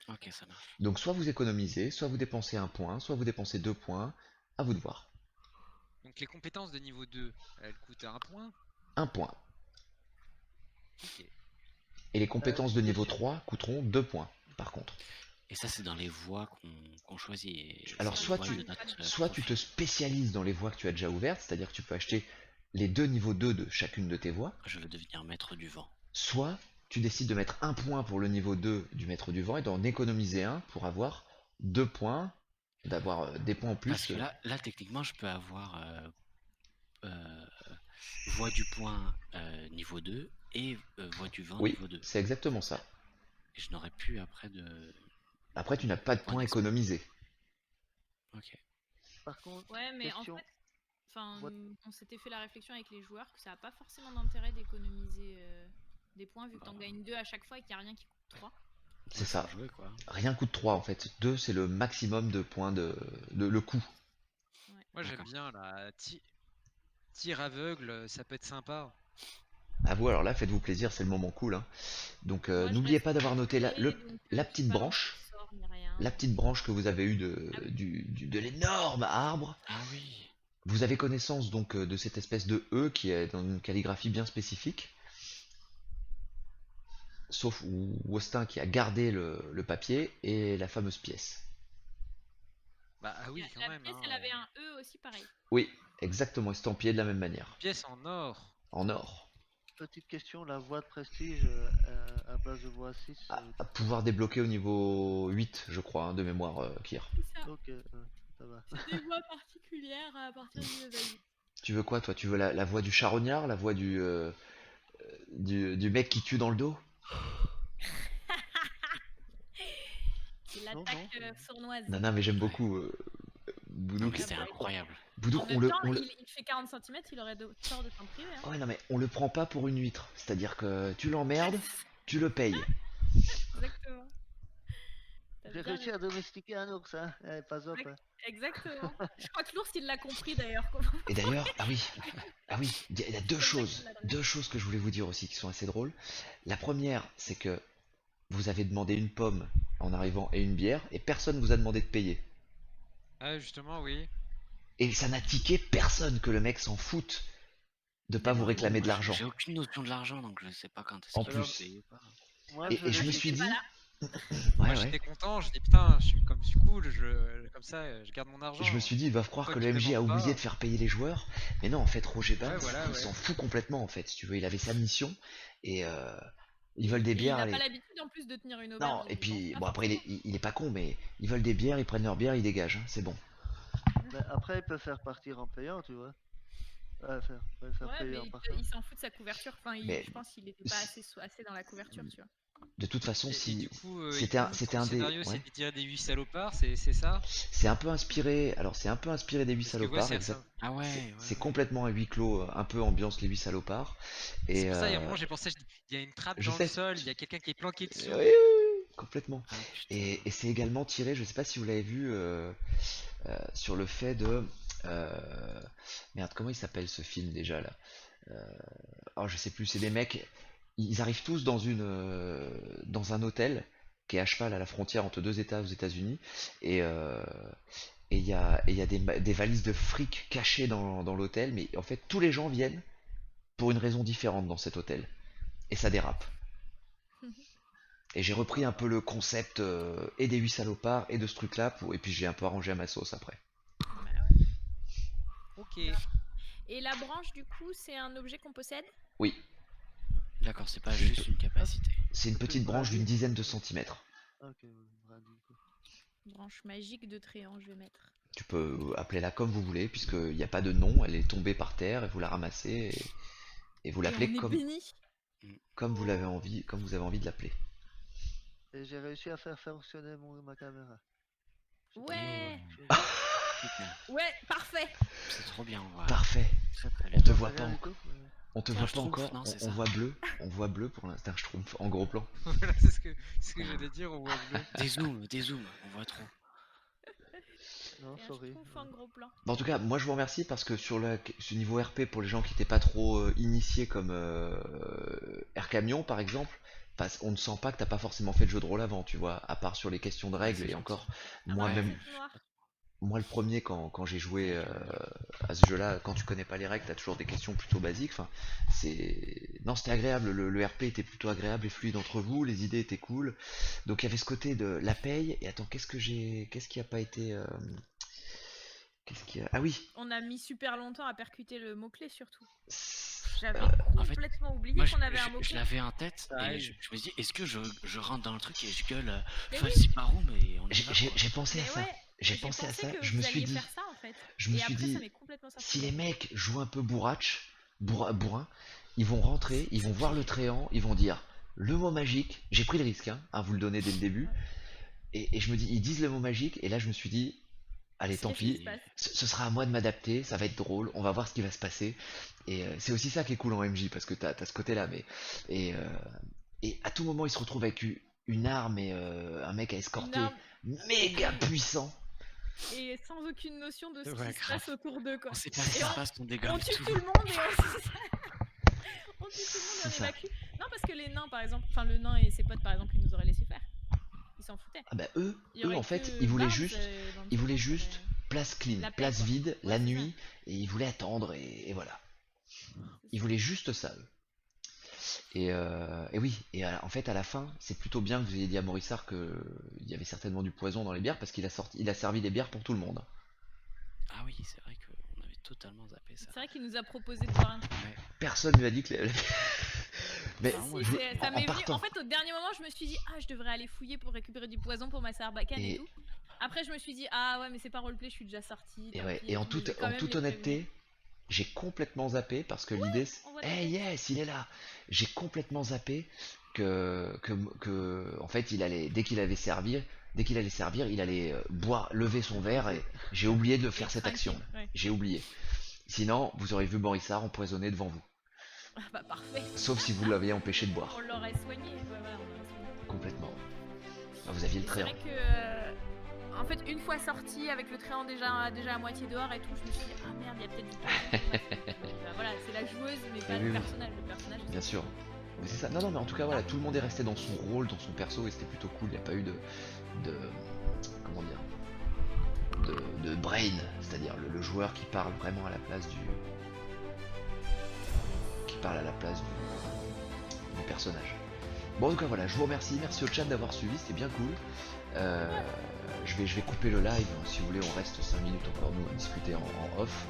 Ok, ça marche. Donc soit vous économisez, soit vous dépensez un point, soit vous dépensez 2 points, à vous de voir. Donc les compétences de niveau 2, elles coûtent 1 point. Un point. Ok. Et les compétences de Petite niveau question. 3 coûteront 2 points, par contre. Et ça, c'est dans les voies qu'on choisit. Et Alors c'est les soit voies tu, de notre soit tu te profil. spécialises dans les voies que tu as déjà ouvertes, c'est-à-dire que tu peux acheter les 2 niveaux 2 de chacune de tes voies, Je veux devenir maître du vent. soit tu décides de mettre un point pour le niveau 2 du maître du vent et d'en économiser un pour avoir 2 points, d'avoir des points en Parce plus. que là techniquement, je peux avoir voie du point niveau 2 et voie du vent Oui, niveau 2. c'est exactement ça. Et je n'aurai plus après de Après, tu n'as pas de points points d'expérience. économisés. Ok. Par contre, Ouais, mais en question. fait, enfin, What- on s'était fait la réflexion avec les joueurs que ça n'a pas forcément d'intérêt d'économiser des points vu que t'en gagnes 2 à chaque fois et qu'il n'y a rien qui coûte 3. C'est Ouais, ça. faut jouer quoi. Rien coûte 3 en fait. 2 c'est le maximum de points le coût. Moi j'aime D'accord. bien la tir aveugle, ça peut être sympa. À vous, alors là, faites-vous plaisir, c'est le moment cool, hein. Donc Moi, je n'oubliez reste pas d'avoir noté discret, donc la j'ai petite pas lancé de branche. sort ni rien. La petite branche que vous avez eue Ah oui. de l'énorme arbre. Ah oui. Vous avez connaissance donc de cette espèce de E qui est dans une calligraphie bien spécifique. Sauf Wostin qui a gardé le papier et la fameuse pièce. Bah ah oui, quand La même. pièce, Hein. elle avait un E aussi pareil. Oui, exactement, estampillé de la même manière. Pièce en or. En or. Petite question, la voie de prestige à base de voie 6. À pouvoir débloquer au niveau 8, je crois, hein, de mémoire, Kir. C'est ça. Ok, ça va. C'est des voies particulières à partir du level 8. Tu veux quoi, toi? Tu veux la voix du charognard? La voix du mec qui tue dans le dos? C'est Non, l'attaque non. sournoise. Non, non, mais j'aime beaucoup Non Boudouk. mais c'était incroyable. Boudouk, En même temps, il fait 40 cm, il aurait tort de s'en priver. Hein. Ouais, non, mais on le prend pas pour une huître. C'est-à-dire que tu l'emmerdes, tu le payes. Exactement. T'as J'ai bien réussi à domestiquer un ours, hein. Eh, pas op. Ouais. Hein. Exactement. Je crois que l'ours, il l'a compris d'ailleurs. Et d'ailleurs, ah oui, il y a deux choses que je voulais vous dire aussi qui sont assez drôles. La première, c'est que vous avez demandé une pomme en arrivant et une bière, et personne vous a demandé de payer. Ah justement oui. Et ça n'a tiqué personne que le mec s'en foute de pas vous D'accord. réclamer de Moi, l'argent. j'ai aucune notion de l'argent, donc je sais pas quand est-ce En qu'il faut plus. payer ou pas. Moi, Et je me l'ai suis fait- dit, Voilà. Moi ouais, j'étais ouais. content, je dis putain, je suis cool, comme ça je garde mon argent. Je me suis dit, ils doivent croire Toi que qui le MJ a demandes oublié pas. de faire payer les joueurs. Mais non, en fait, Roger Ban, Ouais, voilà, il ouais. s'en fout complètement, en fait, si tu veux. Il avait sa mission, et ils veulent des Et il bières, n'a allez. pas l'habitude en plus de tenir une Non, auberge. et donc puis, pas bon, après, forcément. il est pas con, mais ils veulent des bières, ils prennent leur bière, ils dégagent, hein, c'est bon. Mais après, il peut faire partir en payant, tu vois. Faire Ouais, payer mais en partant. il s'en fout de sa couverture. Enfin, Mais je pense qu'il n'était pas assez dans la couverture, tu vois. de toute façon, Et si du coup, c'était ton un des, scénario ouais, c'est de dire des 8 salopards, c'est ça? c'est un peu inspiré. Alors, c'est un peu inspiré des huit Parce que ouais, salopards, c'est exact. ça. Ah ouais, C'est ouais, c'est ouais. complètement un huis clos, un peu ambiance les huit salopards. C'est Et pour ça, il y a un moment j'ai pensé, je dis, il y a une trappe je dans le sais, sol, il y a quelqu'un qui est planqué dessous. oui, oui, oui, complètement. Ah putain. Et c'est également tiré, je sais pas si vous l'avez vu, sur le fait de, merde, comment il s'appelle ce film déjà là? Oh, je sais plus, c'est des mecs, ils arrivent tous dans un hôtel qui est à cheval à la frontière entre deux États aux États-Unis, et il y a des valises de fric cachées dans l'hôtel, mais en fait tous les gens viennent pour une raison différente dans cet hôtel, et ça dérape. Et j'ai repris un peu le concept et des huit salopards et de ce truc-là, et puis j'ai un peu arrangé à ma sauce après. Bah ouais. Ok. Et la branche, du coup, c'est un objet qu'on possède? Oui, D'accord, c'est pas C'est une juste une capacité. c'est une petite branche d'une dizaine de centimètres. Ok, brindille, quoi. Branche magique de Tréant, je vais mettre. Tu peux appeler la comme vous voulez, puisqu'il n'y a pas de nom, elle est tombée par terre, et vous la ramassez, et vous Et on l'appelez est béni. comme vous l'avez envie, comme vous avez envie de l'appeler. Et j'ai réussi à faire fonctionner ma caméra. Ouais. Super. Ouais, parfait. C'est trop bien, on voit. Parfait. Très très On bien. te Non, voit mais pas rien du encore. tout, On te C'est voit un pas schtroumpf, encore. non, c'est On ça voit bleu. On voit bleu pour l'instant. Un schtroumpf en gros plan. Voilà, c'est ce que j'allais dire, on voit bleu. Des zooms, on voit trop. Non, Et un sorry. schtroumpf en gros plan. Bon, en tout cas, moi je vous remercie parce que sur ce niveau RP, pour les gens qui n'étaient pas trop initiés comme Air Camion par exemple, enfin, on ne sent pas que t'as pas forcément fait le jeu de rôle avant, tu vois, à part sur les questions de règles, c'est et gentil. encore, Ah, moi Ouais. même, c'est noir. moi le premier, quand j'ai joué à ce jeu-là, quand tu connais pas les règles, t'as toujours des questions plutôt basiques, enfin, non, c'était agréable, le RP était plutôt agréable et fluide entre vous, les idées étaient cool, donc il y avait ce côté de la paye, et attends, qu'est-ce qui a pas été, ah oui, On a mis super longtemps à percuter le mot-clé surtout. c'est- J'avais En fait, complètement oublié moi, qu'on avait un je mot-clé. l'avais en tête Ça et arrive. je me dis, est-ce que je rentre dans le truc et je gueule Mais feu oui. si par où, mais on y va quoi. j'ai pensé à Mais ça, ouais, j'ai j'ai pensé à pensé ça, que je vous me suis alliez dit, faire ça en fait. je me Et suis après, ça dit, m'est complètement sorti. si les mecs jouent un peu bourrin, ils vont rentrer, ils vont voir le tréant, ils vont dire le mot magique, j'ai pris le risque, hein, à vous le donner dès le début, et je me dis, ils disent le mot magique, et là je me suis dit, allez, tant Qu'est-ce qui se pis, passe? ce sera à moi de m'adapter, ça va être drôle, on va voir ce qui va se passer, et c'est aussi ça qui est cool en MJ, parce que t'as ce côté-là, et, euh, et à tout moment il se retrouve avec une arme et un mec à Une escorter arme méga puissant. et sans aucune notion de ce Ouais, qui se grave. passe autour d'eux quoi. On sait pas ce qui Et se passe, on on dégage tue tout. tout le monde et on... on tue tout le monde et C'est on ça. évacue. Non parce que les nains par exemple, enfin le nain et ses potes par exemple, ils nous auraient laissé faire. Ils s'en foutaient. Ah bah Il y eux aurait en fait, que ils voulaient Barnes, juste, dans le ils voulaient tournoi qui juste aurait- place clean, La paix, place quoi. vide, Ouais, la c'est nuit, et ils voulaient attendre, et voilà. C'est Ils ça. voulaient juste ça, eux. Et oui, en fait à la fin, c'est plutôt bien que vous ayez dit à Morissard que il y avait certainement du poison dans les bières, parce il a servi des bières pour tout le monde. Ah oui, c'est vrai qu'on avait totalement zappé ça. C'est vrai qu'il nous a proposé de boire un truc. Ouais. Personne ne lui a dit que mais Ah, moi, Si, je- ça en m'est venu. partant. En fait, au dernier moment, je me suis dit, ah, je devrais aller fouiller pour récupérer du poison pour ma sarbacane et Et- tout. Après, je me suis dit, ah ouais, mais c'est pas roleplay, je suis déjà sortie. Et tant ouais, pis et en tout, mais je vais quand en même toute les prévenir. honnêteté, j'ai complètement zappé parce que l'idée c'est on voit ta hey tête. yes, il est là. J'ai complètement zappé que en fait, dès qu'il allait servir, il allait boire, lever son verre, et j'ai oublié de faire Et cette craquer, action. ouais. J'ai oublié. Sinon, vous auriez vu Morissard empoisonné devant vous. Ah bah parfait. Sauf si vous l'aviez empêché de boire. On l'aurait soigné. Ouais, voilà, on l'aurait soigné. Complètement. Ah, vous aviez le Et c'est trait. vrai que, en fait, une fois sortie avec le tréant déjà à moitié dehors et tout, je me suis dit, ah merde, il y a peut-être du poison. Bah voilà, c'est la joueuse, mais pas Oui, le oui. personnage. Le personnage, Bien sûr. Mais c'est ça. Non, non, mais en tout cas, voilà, tout le monde est resté dans son rôle, dans son perso, et c'était plutôt cool. Il n'y a pas eu de comment dire, de brain, c'est-à-dire le joueur qui parle vraiment à la place du personnage. Bon, en tout cas, voilà, je vous remercie. Merci au chat d'avoir suivi, c'était bien cool. Je vais couper le live. Si vous voulez, on reste 5 minutes encore, nous, à discuter en off.